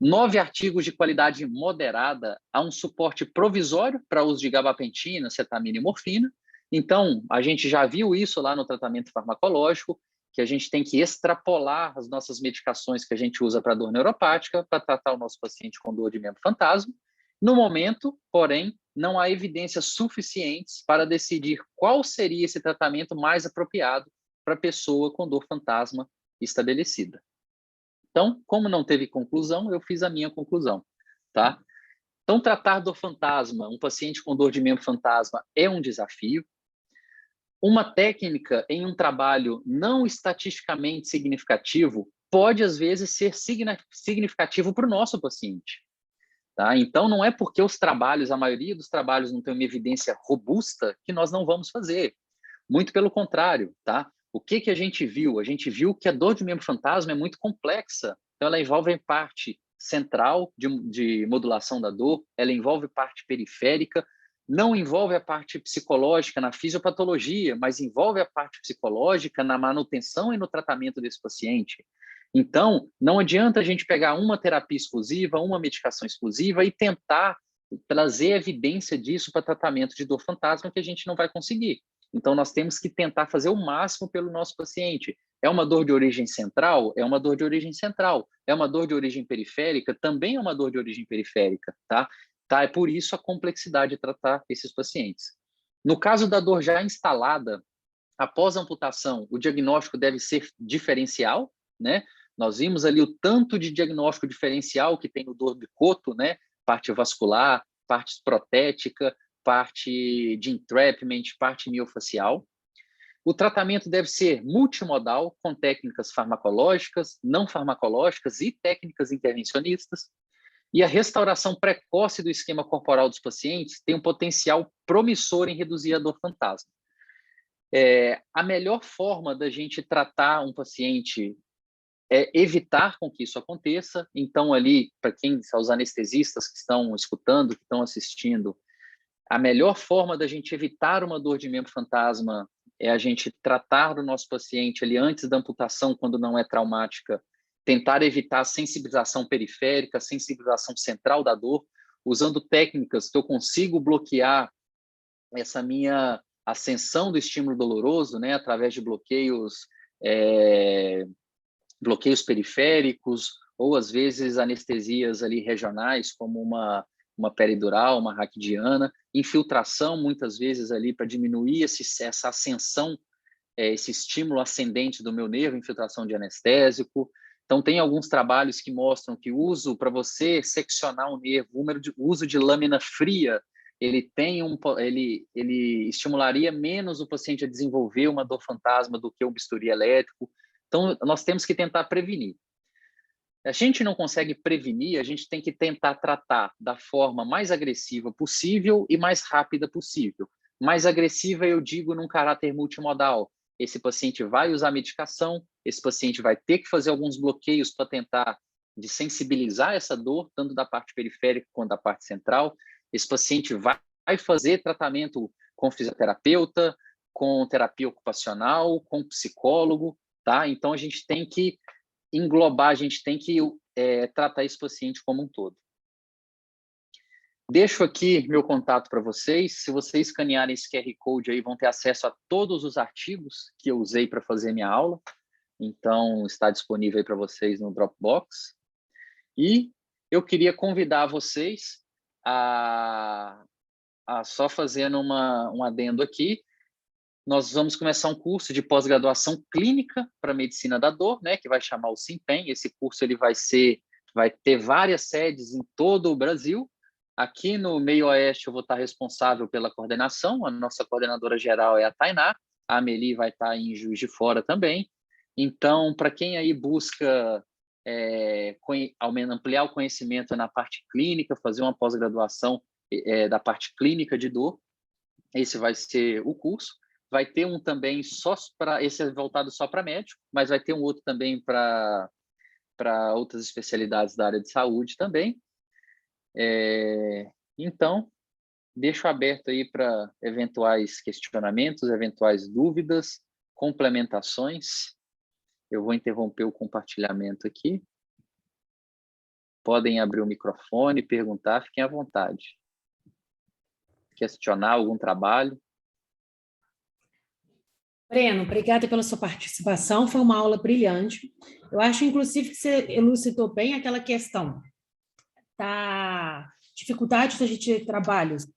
9 artigos de qualidade moderada há um suporte provisório para uso de gabapentina, cetamina e morfina. Então, a gente já viu isso lá no tratamento farmacológico, que a gente tem que extrapolar as nossas medicações que a gente usa para dor neuropática para tratar o nosso paciente com dor de membro fantasma. No momento, porém, não há evidências suficientes para decidir qual seria esse tratamento mais apropriado para a pessoa com dor fantasma estabelecida. Então, como não teve conclusão, eu fiz a minha conclusão, tá? Então, tratar dor fantasma, um paciente com dor de membro fantasma, é um desafio. Uma técnica em um trabalho não estatisticamente significativo pode, às vezes, ser significativo para o nosso paciente. Tá? Então, não é porque a maioria dos trabalhos não tem uma evidência robusta que nós não vamos fazer. Muito pelo contrário, tá? O que a gente viu? A gente viu que a dor de membro fantasma é muito complexa. Então, ela envolve a parte central de modulação da dor, ela envolve parte periférica, não envolve a parte psicológica na fisiopatologia, mas envolve a parte psicológica na manutenção e no tratamento desse paciente. Então, não adianta a gente pegar uma terapia exclusiva, uma medicação exclusiva e tentar trazer evidência disso para tratamento de dor fantasma, que a gente não vai conseguir. Então, nós temos que tentar fazer o máximo pelo nosso paciente. É uma dor de origem central? É uma dor de origem central. É uma dor de origem periférica? Também é uma dor de origem periférica, tá? É por isso a complexidade de tratar esses pacientes. No caso da dor já instalada, após a amputação, o diagnóstico deve ser diferencial, né? Nós vimos ali o tanto de diagnóstico diferencial que tem no dor de coto, né? Parte vascular, parte protética, parte de entrapment, parte miofacial. O tratamento deve ser multimodal, com técnicas farmacológicas, não farmacológicas e técnicas intervencionistas. E a restauração precoce do esquema corporal dos pacientes tem um potencial promissor em reduzir a dor fantasma. A melhor forma da gente tratar um paciente é evitar com que isso aconteça. Então, ali, para os anestesistas que estão escutando, que estão assistindo, a melhor forma da gente evitar uma dor de membro fantasma é a gente tratar o nosso paciente ali antes da amputação, quando não é traumática, tentar evitar a sensibilização periférica, a sensibilização central da dor, usando técnicas que eu consigo bloquear essa minha ascensão do estímulo doloroso, né, através de bloqueios periféricos, ou às vezes anestesias ali regionais, como uma uma peridural, uma raquidiana, infiltração muitas vezes ali para diminuir essa ascensão, esse estímulo ascendente do meu nervo, infiltração de anestésico. Então, tem alguns trabalhos que mostram que o uso, para você seccionar o nervo, o uso de lâmina fria, ele estimularia menos o paciente a desenvolver uma dor fantasma do que um bisturi elétrico. Então, nós temos que tentar prevenir. A gente não consegue prevenir, a gente tem que tentar tratar da forma mais agressiva possível e mais rápida possível. Mais agressiva, eu digo, num caráter multimodal. Esse paciente vai usar medicação, esse paciente vai ter que fazer alguns bloqueios para tentar desensibilizar essa dor, tanto da parte periférica quanto da parte central. Esse paciente vai fazer tratamento com fisioterapeuta, com terapia ocupacional, com psicólogo, tá? Então, a gente tem que englobar, a gente tem que tratar esse paciente como um todo. Deixo aqui meu contato para vocês. Se vocês escanearem esse QR Code aí, vão ter acesso a todos os artigos que eu usei para fazer minha aula. Então, está disponível aí para vocês no Dropbox. E eu queria convidar vocês a só fazendo um adendo aqui, nós vamos começar um curso de pós-graduação clínica para medicina da dor, né, que vai chamar o SIMPEM. Esse curso ele vai ter várias sedes em todo o Brasil. Aqui no Meio Oeste eu vou estar responsável pela coordenação, a nossa coordenadora geral é a Tainá, a Amelie vai estar em Juiz de Fora também. Então, para quem aí busca ampliar o conhecimento na parte clínica, fazer uma pós-graduação da parte clínica de dor, esse vai ser o curso. Vai ter um também esse é voltado só para médico, mas vai ter um outro também para outras especialidades da área de saúde também. Então, deixo aberto aí para eventuais questionamentos, eventuais dúvidas, complementações. Eu vou interromper o compartilhamento aqui. Podem abrir o microfone, perguntar, fiquem à vontade. Questionar algum trabalho. Breno, obrigada pela sua participação, foi uma aula brilhante. Eu acho, inclusive, que você elucidou bem aquela questão da dificuldade da gente ter trabalhos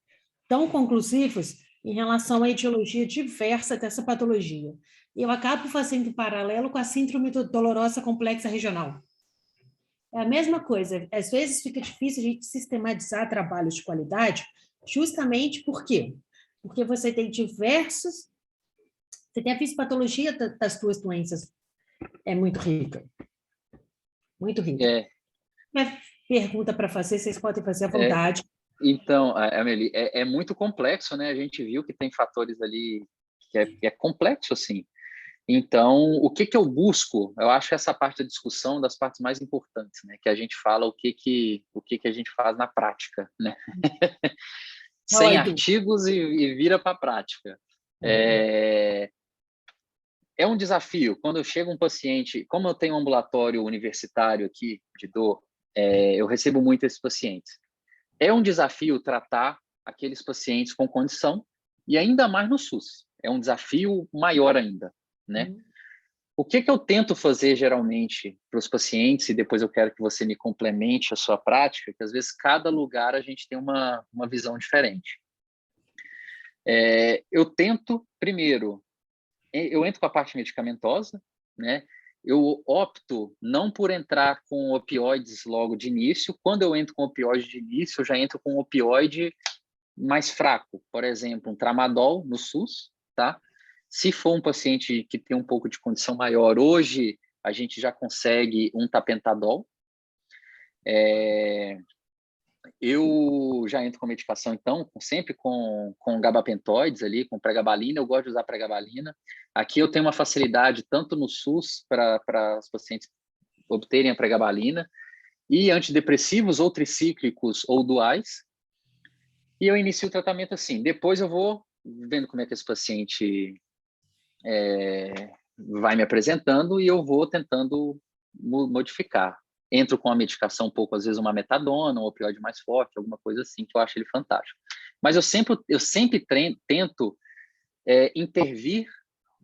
tão conclusivos em relação à etiologia diversa dessa patologia. E eu acabo fazendo paralelo com a síndrome dolorosa complexa regional. É a mesma coisa, às vezes fica difícil a gente sistematizar trabalhos de qualidade, justamente por quê? Porque você tem a fisiopatologia das duas doenças é muito rica. Muito rica. Uma pergunta para fazer, vocês podem fazer à vontade. Então, Amelie, é muito complexo, né? A gente viu que tem fatores ali que é complexo, assim. Então, o que eu busco? Eu acho essa parte da discussão das partes mais importantes, né? Que a gente fala o que a gente faz na prática, né? Sem artigos e vira para a prática. É um desafio. Quando chega um paciente, como eu tenho um ambulatório universitário aqui de dor, eu recebo muito esses pacientes. É um desafio tratar aqueles pacientes com condição, e ainda mais no SUS. É um desafio maior ainda, né? O que eu tento fazer geralmente para os pacientes, e depois eu quero que você me complemente a sua prática, que às vezes cada lugar a gente tem uma visão diferente. Eu tento, primeiro, eu entro com a parte medicamentosa, né? Eu opto não por entrar com opioides logo de início. Quando eu entro com opioide de início, eu já entro com um opioide mais fraco, por exemplo, um tramadol no SUS, tá? Se for um paciente que tem um pouco de condição maior, hoje a gente já consegue um tapentadol. Eu já entro com medicação, então, sempre com gabapentoides ali, com pregabalina. Eu gosto de usar pregabalina. Aqui eu tenho uma facilidade, tanto no SUS, para os pacientes obterem a pregabalina, e antidepressivos ou tricíclicos ou duais. E eu inicio o tratamento assim. Depois eu vou vendo como é que esse paciente vai me apresentando e eu vou tentando modificar. Entro com a medicação um pouco, às vezes uma metadona, um opioide mais forte, alguma coisa assim, que eu acho ele fantástico. Mas eu sempre tento intervir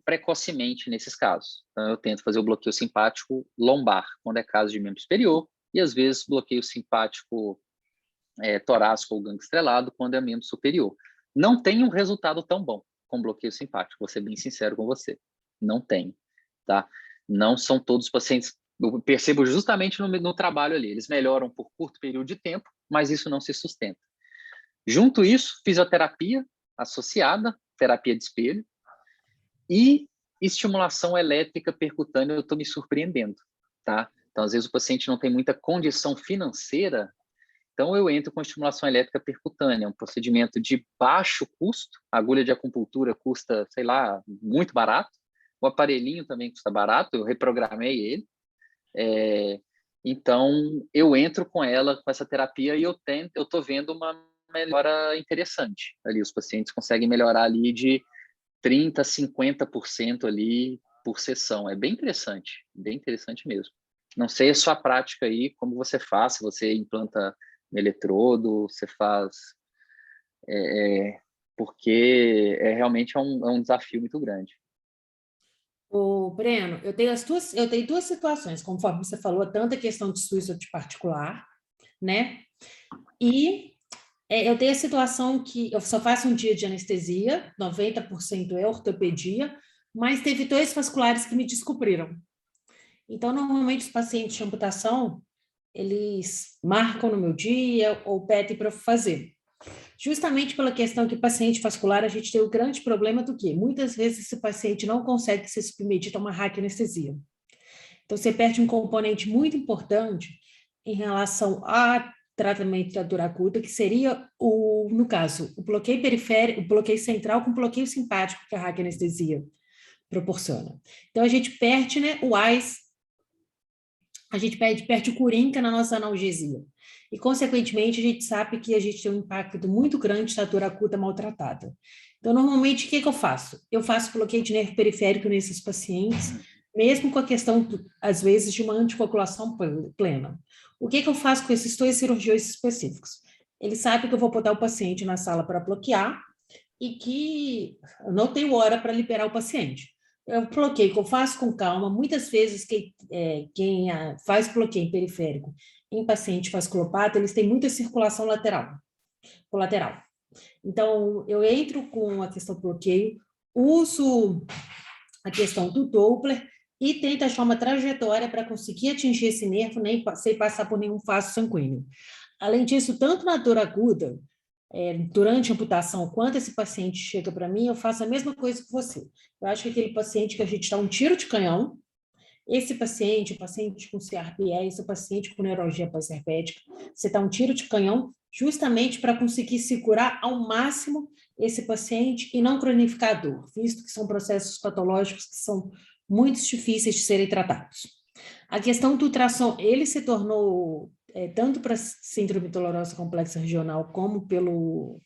precocemente nesses casos. Então, eu tento fazer o bloqueio simpático lombar, quando é caso de membro superior, e às vezes bloqueio simpático torácico ou gangue estrelado quando é membro superior. Não tem um resultado tão bom com bloqueio simpático, vou ser bem sincero com você. Não tem, tá? Não são todos os pacientes, eu percebo justamente no trabalho ali, eles melhoram por curto período de tempo, mas isso não se sustenta. Junto isso, fisioterapia associada, terapia de espelho e estimulação elétrica percutânea, eu estou me surpreendendo, tá? Então, às vezes o paciente não tem muita condição financeira, então eu entro com estimulação elétrica percutânea, um procedimento de baixo custo, a agulha de acupuntura custa, sei lá, muito barato, o aparelhinho também custa barato, eu reprogramei ele, então eu entro com ela, com essa terapia, e eu estou vendo uma melhora interessante ali, os pacientes conseguem melhorar ali de 30%, 50% ali por sessão, é bem interessante mesmo. Não sei a sua prática aí, como você faz, se você implanta no eletrodo, você faz... porque realmente é um desafio muito grande. Ô, Breno, eu tenho duas situações, conforme você falou, tanto a questão de suíço de particular, né? E eu tenho a situação que eu só faço um dia de anestesia, 90% é ortopedia, mas teve 2 vasculares que me descobriram. Então, normalmente, os pacientes de amputação, eles marcam no meu dia ou pedem para eu fazer. Justamente pela questão que paciente vascular, a gente tem o grande problema do quê? Muitas vezes esse paciente não consegue se submeter a uma raquianestesia. Então, você perde um componente muito importante em relação a tratamento da dor aguda, que seria, no caso, o bloqueio periférico, o bloqueio central com bloqueio simpático que a raquianestesia proporciona. Então, a gente perde, né, o AIS, a gente perde o curinca na nossa analgesia. E, consequentemente, a gente sabe que a gente tem um impacto muito grande da dor aguda maltratada. Então, normalmente, o que eu faço? Eu faço bloqueio de nervo periférico nesses pacientes, mesmo com a questão, às vezes, de uma anticoagulação plena. O que eu faço com esses 2 cirurgiões específicos? Eles sabem que eu vou botar o paciente na sala para bloquear e que eu não tenho hora para liberar o paciente. Eu bloqueio, que eu faço com calma. Muitas vezes, quem faz bloqueio periférico em paciente vasculopata, eles têm muita circulação colateral. Então, eu entro com a questão do bloqueio, uso a questão do Doppler e tento achar uma trajetória para conseguir atingir esse nervo sem passar por nenhum vaso sanguíneo. Além disso, tanto na dor aguda, durante a amputação, quando esse paciente chega para mim, eu faço a mesma coisa que você. Eu acho que aquele paciente que a gente dá um tiro de canhão, esse paciente, o paciente com CRPS, o paciente com neuralgia pós-herpética, você dá um tiro de canhão justamente para conseguir segurar ao máximo esse paciente e não cronificar a dor, visto que são processos patológicos que são muito difíceis de serem tratados. A questão do ultrassom, ele se tornou, tanto para síndrome dolorosa complexa regional, como pelo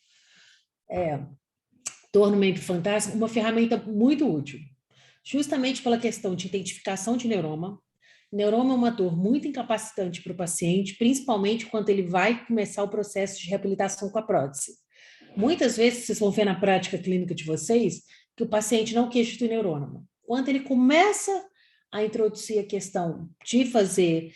torno fantástico, uma ferramenta muito útil. Justamente pela questão de identificação de neuroma. Neuroma é uma dor muito incapacitante para o paciente, principalmente quando ele vai começar o processo de reabilitação com a prótese. Muitas vezes, vocês vão ver na prática clínica de vocês, que o paciente não queixa do neuroma. Quando ele começa a introduzir a questão de fazer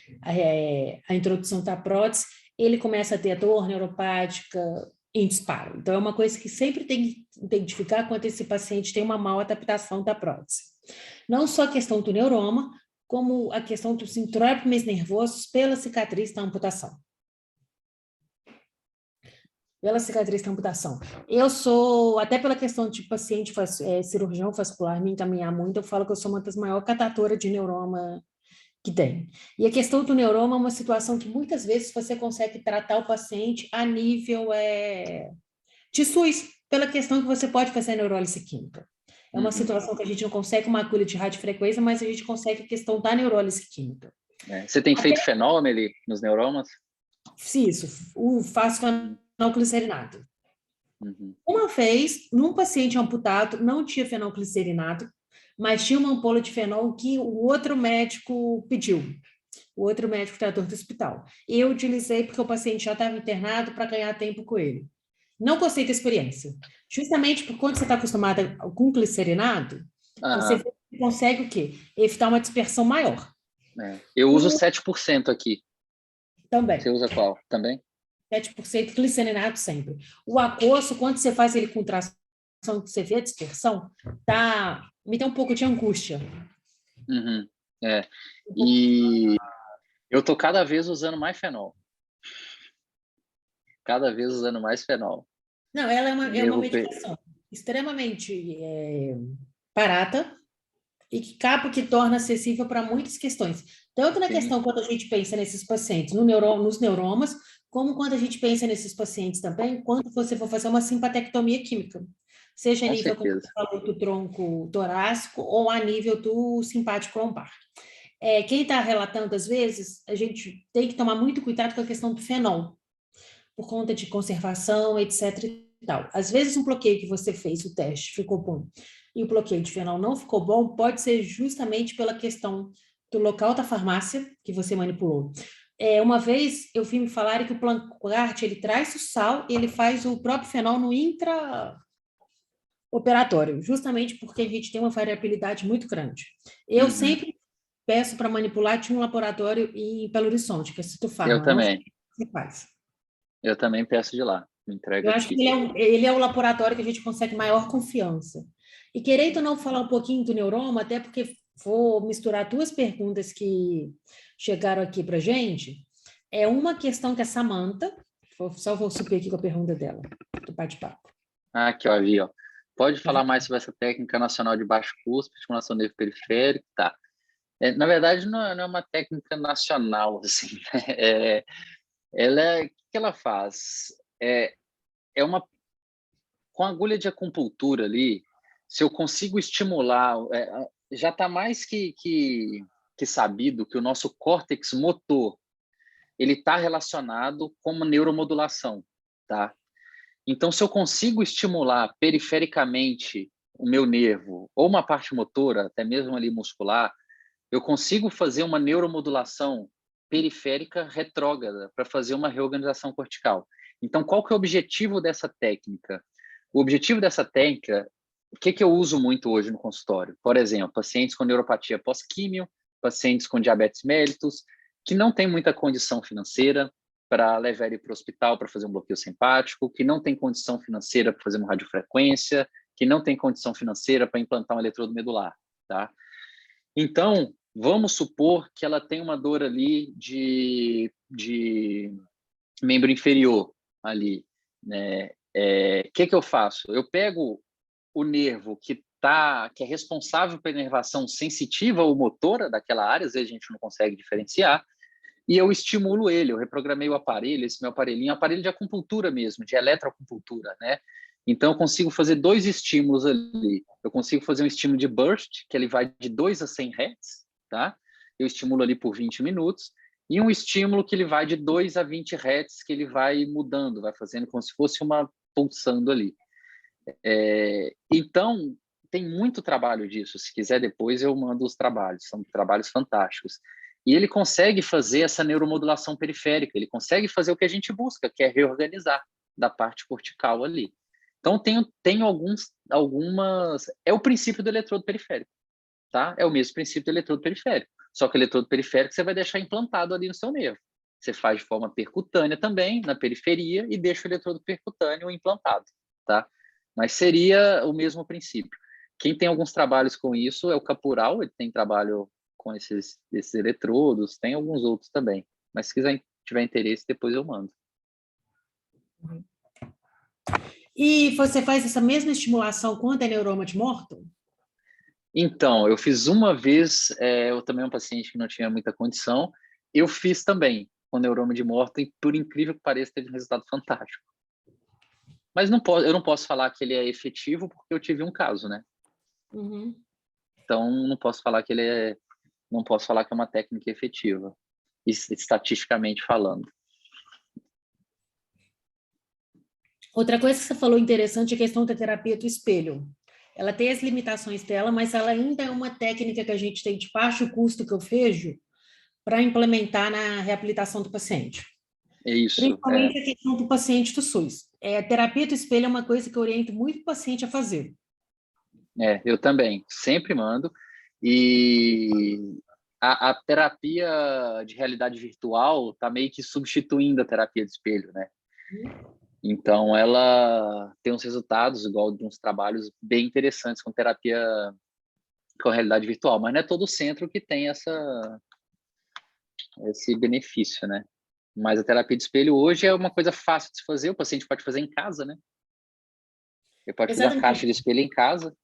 a introdução da prótese, ele começa a ter a dor neuropática em disparo. Então, é uma coisa que sempre tem que identificar quando esse paciente tem uma má adaptação da prótese. Não só a questão do neuroma, como a questão dos entrópios nervosos pela cicatriz da amputação. Eu sou, até pela questão de paciente cirurgião vascular me encaminhar muito, eu falo que eu sou uma das maiores catatoras de neuroma que tem. E a questão do neuroma é uma situação que muitas vezes você consegue tratar o paciente a nível de SUS, pela questão que você pode fazer a neurólise química. É uma situação que a gente não consegue uma agulha de radiofrequência, mas a gente consegue a questão da neurólise química. Você tem feito fenômeno nos neuromas? Isso, faço fenolglicerinado. Uma vez, num paciente amputado, não tinha fenolglicerinado, mas tinha uma ampola de fenol que o outro médico pediu, o outro médico tratador do hospital. Eu utilizei porque o paciente já estava internado para ganhar tempo com ele. Não gostei da experiência. Justamente porque quando você está acostumada com glicerinado, você consegue o quê? Evitar uma dispersão maior. Eu uso 7% aqui. Também. Você usa qual? Também? 7% glicerinato sempre. O aquoso, quando você faz ele com tração, que você vê a dispersão, me dá um pouco de angústia. Uhum, E eu tô cada vez usando mais fenol. Cada vez usando mais fenol. Não, ela é uma medicação extremamente barata e que torna acessível para muitas questões. Tanto na questão quando a gente pensa nesses pacientes nos neuromas, como quando a gente pensa nesses pacientes também, quando você for fazer uma simpatectomia química. Seja a nível, como você falou, do tronco torácico ou a nível do simpático lombar. Quem está relatando, às vezes, a gente tem que tomar muito cuidado com a questão do fenol, por conta de conservação, etc. e tal. Às vezes, um bloqueio que você fez, o teste, ficou bom, e o bloqueio de fenol não ficou bom, pode ser justamente pela questão do local da farmácia que você manipulou. Uma vez, eu vi me falarem que o Plancart, ele traz o sal e ele faz o próprio fenol no intraoperatório, justamente porque a gente tem uma variabilidade muito grande. Eu sempre peço para manipular de um laboratório em Belo Horizonte, que é Citofarma. Eu também. Você faz. Eu também peço de lá. Me entrega Eu acho aqui. que ele é o laboratório que a gente consegue maior confiança. E querendo ou não falar um pouquinho do neuroma, até porque vou misturar duas perguntas que chegaram aqui para a gente. É uma questão que a Samantha, só vou subir aqui com a pergunta dela, do bate-papo. Aqui, ó, vi, ó. Pode falar mais sobre essa técnica nacional de baixo custo, estimulação nervo periférico? Tá. Na verdade, não é uma técnica nacional, assim. O que ela faz? Com a agulha de acupuntura ali, se eu consigo estimular, já está mais que sabido que o nosso córtex motor ele está relacionado com uma neuromodulação, tá? Então, se eu consigo estimular perifericamente o meu nervo, ou uma parte motora, até mesmo ali muscular, eu consigo fazer uma neuromodulação periférica retrógrada para fazer uma reorganização cortical. Então, qual que é o objetivo dessa técnica? O objetivo dessa técnica, o que eu uso muito hoje no consultório? Por exemplo, pacientes com neuropatia pós-químio, pacientes com diabetes mellitus, que não tem muita condição financeira para levar ele para o hospital para fazer um bloqueio simpático, que não tem condição financeira para fazer uma radiofrequência, que não tem condição financeira para implantar um eletrodo medular, tá? Então, vamos supor que ela tem uma dor ali de membro inferior ali, né? Que eu faço? Eu pego o nervo que é responsável pela inervação sensitiva ou motora daquela área, às vezes a gente não consegue diferenciar, e eu estimulo ele, eu reprogramei o aparelho, esse meu aparelhinho, aparelho de acupuntura mesmo, de eletroacupuntura, né? Então, eu consigo fazer 2 estímulos ali. Eu consigo fazer um estímulo de burst, que ele vai de 2 a 100 Hz, tá? Eu estimulo ali por 20 minutos, e um estímulo que ele vai de 2 a 20 Hz, que ele vai mudando, vai fazendo como se fosse uma pulsando ali. Então, tem muito trabalho disso. Se quiser, depois eu mando os trabalhos. São trabalhos fantásticos. E ele consegue fazer essa neuromodulação periférica. Ele consegue fazer o que a gente busca, que é reorganizar da parte cortical ali. Então, tem algumas... É o princípio do eletrodo periférico, tá? É o mesmo princípio do eletrodo periférico. Só que o eletrodo periférico você vai deixar implantado ali no seu nervo. Você faz de forma percutânea também, na periferia, e deixa o eletrodo percutâneo implantado, tá? Mas seria o mesmo princípio. Quem tem alguns trabalhos com isso é o Caporal, ele tem trabalho com esses eletrodos, tem alguns outros também. Mas se tiver interesse, depois eu mando. E você faz essa mesma estimulação com anteneuroma de Morton? Então, eu fiz uma vez, eu também um paciente que não tinha muita condição, eu fiz também com neuroma de Morton e, por incrível que pareça, teve um resultado fantástico. Mas eu não posso falar que ele é efetivo porque eu tive um caso, né? Então, não posso falar que é uma técnica efetiva, estatisticamente falando. Outra coisa que você falou interessante é a questão da terapia do espelho. Ela tem as limitações dela, mas ela ainda é uma técnica que a gente tem de baixo custo que eu vejo para implementar na reabilitação do paciente. É isso. Principalmente a questão do paciente do SUS. A terapia do espelho é uma coisa que eu oriento muito o paciente a fazer. Eu também, sempre mando. E a terapia de realidade virtual está meio que substituindo a terapia de espelho, né? Então, ela tem uns resultados, igual de uns trabalhos bem interessantes com terapia com realidade virtual, mas não é todo centro que tem esse benefício, né? Mas a terapia de espelho hoje é uma coisa fácil de se fazer, o paciente pode fazer em casa, né? Ele pode fazer uma caixa Exatamente. de espelho em casa.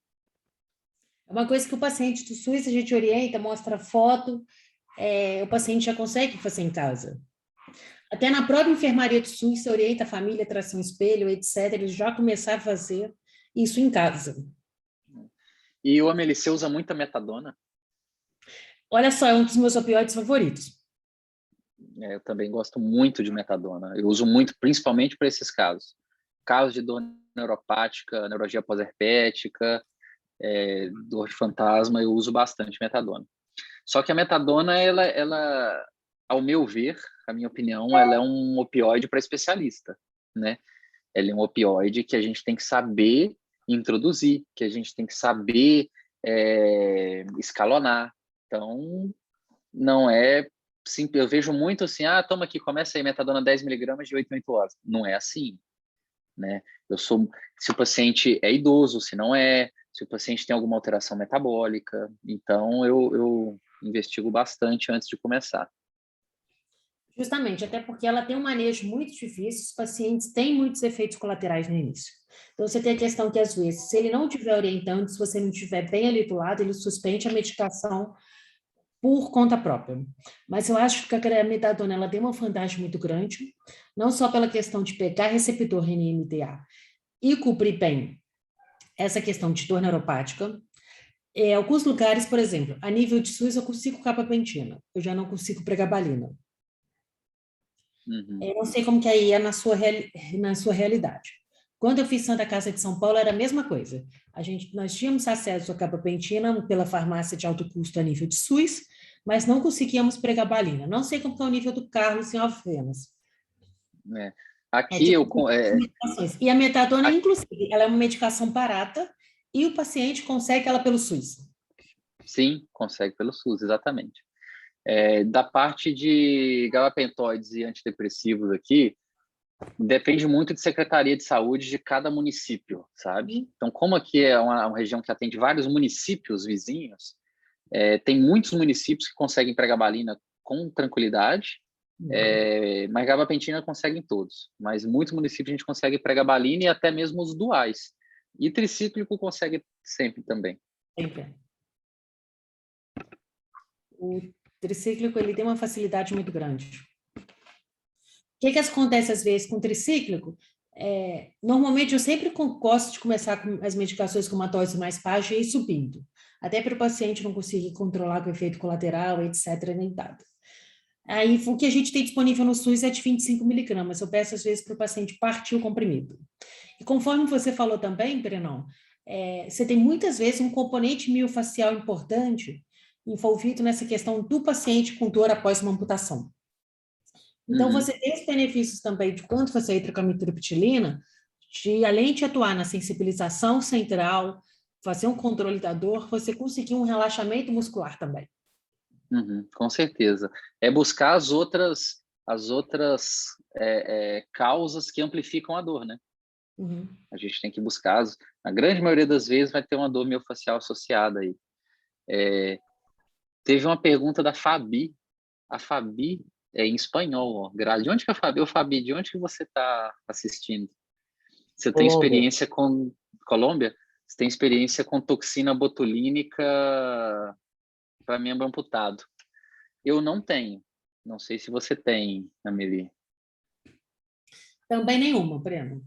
É uma coisa que o paciente do SUS a gente orienta, mostra foto, o paciente já consegue fazer em casa. Até na própria enfermaria do SUS, você orienta a família a trazer um espelho, etc. Eles já começaram a fazer isso em casa. E o AMLC usa muita metadona. Olha só, é um dos meus opioides favoritos. Eu também gosto muito de metadona. Eu uso muito, principalmente para esses casos. Casos de dor neuropática, neuralgia pós-herpética, dor de fantasma, eu uso bastante metadona. Só que a metadona, ela, ao meu ver, a minha opinião, ela é um opioide para especialista, né? Ela é um opioide que a gente tem que saber introduzir, que a gente tem que saber escalonar. Então, não é simples. Eu vejo muito assim, toma aqui, começa aí, metadona 10 miligramas de 8 em 8 horas. Não é assim, né? Se o paciente é idoso, se não é, se o paciente tem alguma alteração metabólica. Então, eu investigo bastante antes de começar. Justamente, até porque ela tem um manejo muito difícil, os pacientes têm muitos efeitos colaterais no início. Então, você tem a questão que, às vezes, se ele não estiver orientando, se você não estiver bem ali do lado, ele suspende a medicação por conta própria. Mas eu acho que a metadona ela tem uma vantagem muito grande, não só pela questão de pegar receptor NMDA e cobrir bem essa questão de dor neuropática. Alguns lugares, por exemplo, a nível de SUS eu consigo carbapentina, eu já não consigo pregabalina. Uhum. Eu não sei como que aí é na sua realidade. Quando eu fiz Santa Casa de São Paulo, era a mesma coisa. Nós tínhamos acesso à carbapentina pela farmácia de alto custo a nível de SUS, mas não conseguíamos pregabalina. Não sei como que é o nível do Carlos em Alfenas. Aqui E a metadona, inclusive, ela é uma medicação barata e o paciente consegue ela pelo SUS. Sim, consegue pelo SUS, exatamente. Da parte de gabapentoides e antidepressivos aqui, depende muito de secretaria de saúde de cada município, sabe? Então, como aqui é uma região que atende vários municípios vizinhos, tem muitos municípios que conseguem pregabalina com tranquilidade, mas gabapentina consegue em todos. Mas muitos municípios a gente consegue pregabalina e até mesmo os duais. E tricíclico consegue sempre também. Sempre. O tricíclico ele tem uma facilidade muito grande. O que acontece às vezes com o tricíclico? Normalmente eu sempre gosto de começar com as medicações com uma dose mais baixa e ir subindo, até para o paciente não conseguir controlar com efeito colateral, etc. Nem nada. Aí o que a gente tem disponível no SUS é de 25 miligramas. Eu peço às vezes para o paciente partir o comprimido. E conforme você falou também, Brenão, você tem muitas vezes um componente miofacial importante envolvido nessa questão do paciente com dor após uma amputação. Então, você tem os benefícios também de quando você entra com a mitriptilina, de além de atuar na sensibilização central, fazer um controle da dor, você conseguir um relaxamento muscular também. Com certeza. É buscar as outras causas que amplificam a dor, né? A gente tem que buscar, a grande maioria das vezes vai ter uma dor miofascial associada aí. Teve uma pergunta da Fabi. A Fabi é em espanhol, ó. De onde que é a Fabi? Ô, Fabi, de onde que você está assistindo? Você tem experiência com Colômbia? Você tem experiência com toxina botulínica para membro amputado? Eu não tenho. Não sei se você tem, Amelie. Também nenhuma, Breno.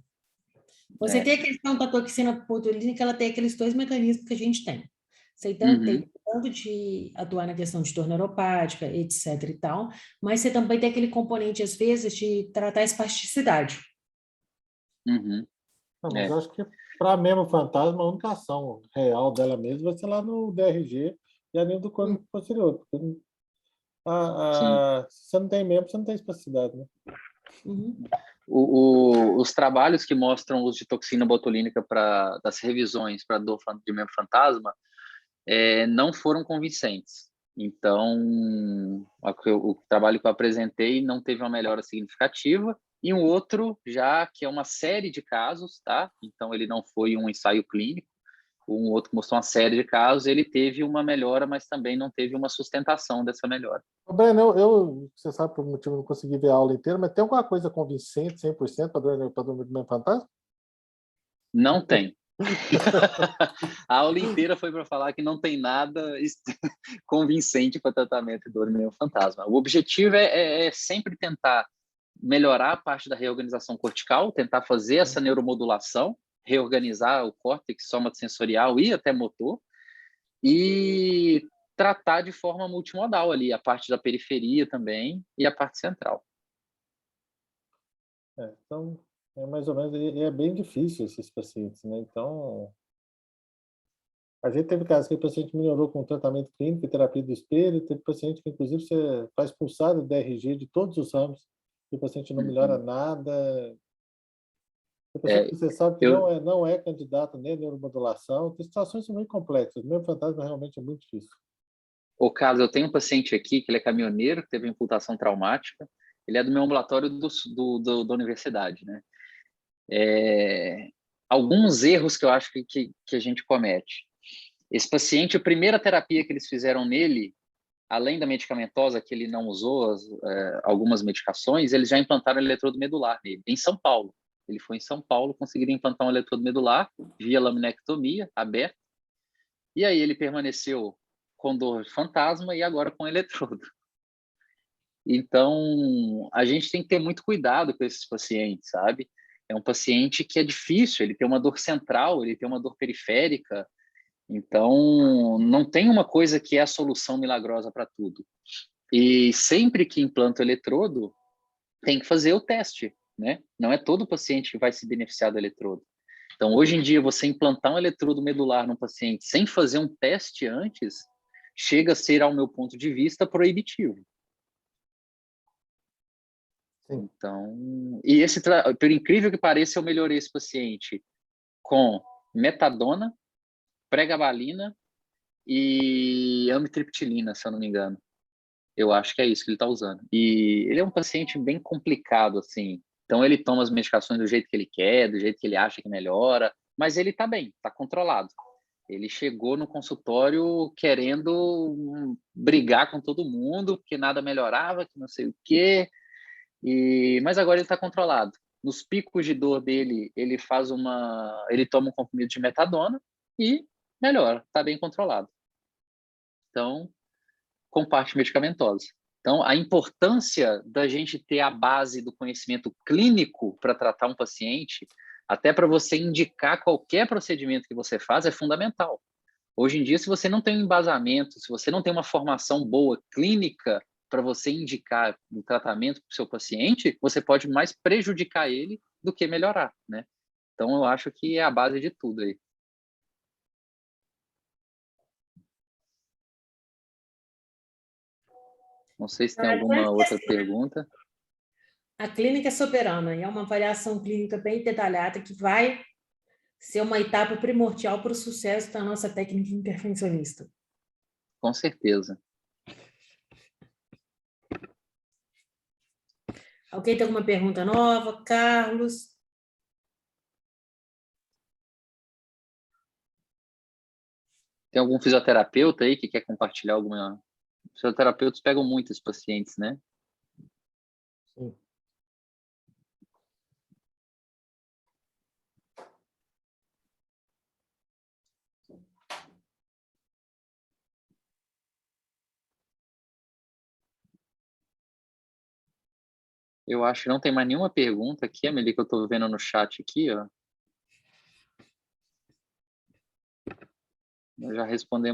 Você tem a questão da toxina botulínica, ela tem aqueles dois mecanismos que a gente tem. Você tem tanto de atuar na questão de dor neuropática, etc e tal, mas você também tem aquele componente, às vezes, de tratar a espasticidade. Não, mas acho que para mesmo fantasma, a única ação real dela mesmo vai ser lá no DRG e a nível do corpo posterior. Porque se você não tem membro, você não tem espasticidade, né? Os trabalhos que mostram o uso de toxina botulínica das revisões para dor de membro fantasma não foram convincentes. Então, o trabalho que eu apresentei não teve uma melhora significativa E um outro já que é uma série de casos, tá? Então ele não foi um ensaio clínico. Um outro que mostrou uma série de casos, ele teve uma melhora, mas também não teve uma sustentação dessa melhora. Breno, você sabe por motivo eu não consegui ver a aula inteira, mas tem alguma coisa convincente 100% para dormir fantasma? Não tem. A aula inteira foi para falar que não tem nada convincente para tratamento de dormimento fantasma. O objetivo é sempre tentar melhorar a parte da reorganização cortical, tentar fazer essa neuromodulação, reorganizar o córtex somatosensorial e até motor, e tratar de forma multimodal ali, a parte da periferia também e a parte central. Então, é mais ou menos, e é bem difícil esses pacientes, né? Então, a gente teve casos que o paciente melhorou com tratamento clínico e terapia do espelho, teve paciente que, inclusive, você faz pulsada de DRG de todos os ramos, e o paciente não melhora nada. Você sabe que não é candidato nem a neuromodulação, tem situações muito complexas. O meu fantasma realmente é muito difícil. O caso, eu tenho um paciente aqui que ele é caminhoneiro, que teve imputação traumática, ele é do meu ambulatório da universidade, né? Alguns erros que eu acho que a gente comete. Esse paciente, a primeira terapia que eles fizeram nele, além da medicamentosa, que ele não usou algumas medicações, eles já implantaram eletrodo medular nele, em São Paulo. Ele foi em São Paulo, conseguiram implantar um eletrodo medular via laminectomia aberta, e aí ele permaneceu com dor fantasma e agora com eletrodo. Então, a gente tem que ter muito cuidado com esses pacientes, sabe? É um paciente que é difícil, ele tem uma dor central, ele tem uma dor periférica, então não tem uma coisa que é a solução milagrosa para tudo. E sempre que implanta o eletrodo, tem que fazer o teste, né? Não é todo paciente que vai se beneficiar do eletrodo. Então, hoje em dia, você implantar um eletrodo medular num paciente sem fazer um teste antes, chega a ser, ao meu ponto de vista, proibitivo. Sim. Então, e por incrível que pareça, eu melhorei esse paciente com metadona, pregabalina e amitriptilina, se eu não me engano. Eu acho que é isso que ele está usando. E ele é um paciente bem complicado, assim. Então, ele toma as medicações do jeito que ele quer, do jeito que ele acha que melhora, mas ele está bem, está controlado. Ele chegou no consultório querendo brigar com todo mundo, que nada melhorava, que não sei o quê. Mas agora ele está controlado. Nos picos de dor dele, ele toma um comprimido de metadona e melhora, está bem controlado. Então, com parte medicamentosa. Então, a importância da gente ter a base do conhecimento clínico para tratar um paciente, até para você indicar qualquer procedimento que você faz, é fundamental. Hoje em dia, se você não tem um embasamento, se você não tem uma formação boa clínica para você indicar um tratamento para o seu paciente, você pode mais prejudicar ele do que melhorar, né? Então, eu acho que é a base de tudo aí. Não sei se tem alguma outra pergunta. A clínica é soberana e é uma avaliação clínica bem detalhada que vai ser uma etapa primordial para o sucesso da nossa técnica intervencionista. Com certeza. Alguém tem alguma pergunta nova? Carlos? Tem algum fisioterapeuta aí que quer compartilhar alguma... Os fisioterapeutas pegam muitos pacientes, né? Sim. Eu acho que não tem mais nenhuma pergunta aqui, Amelie, que eu estou vendo no chat aqui, ó. Já respondemos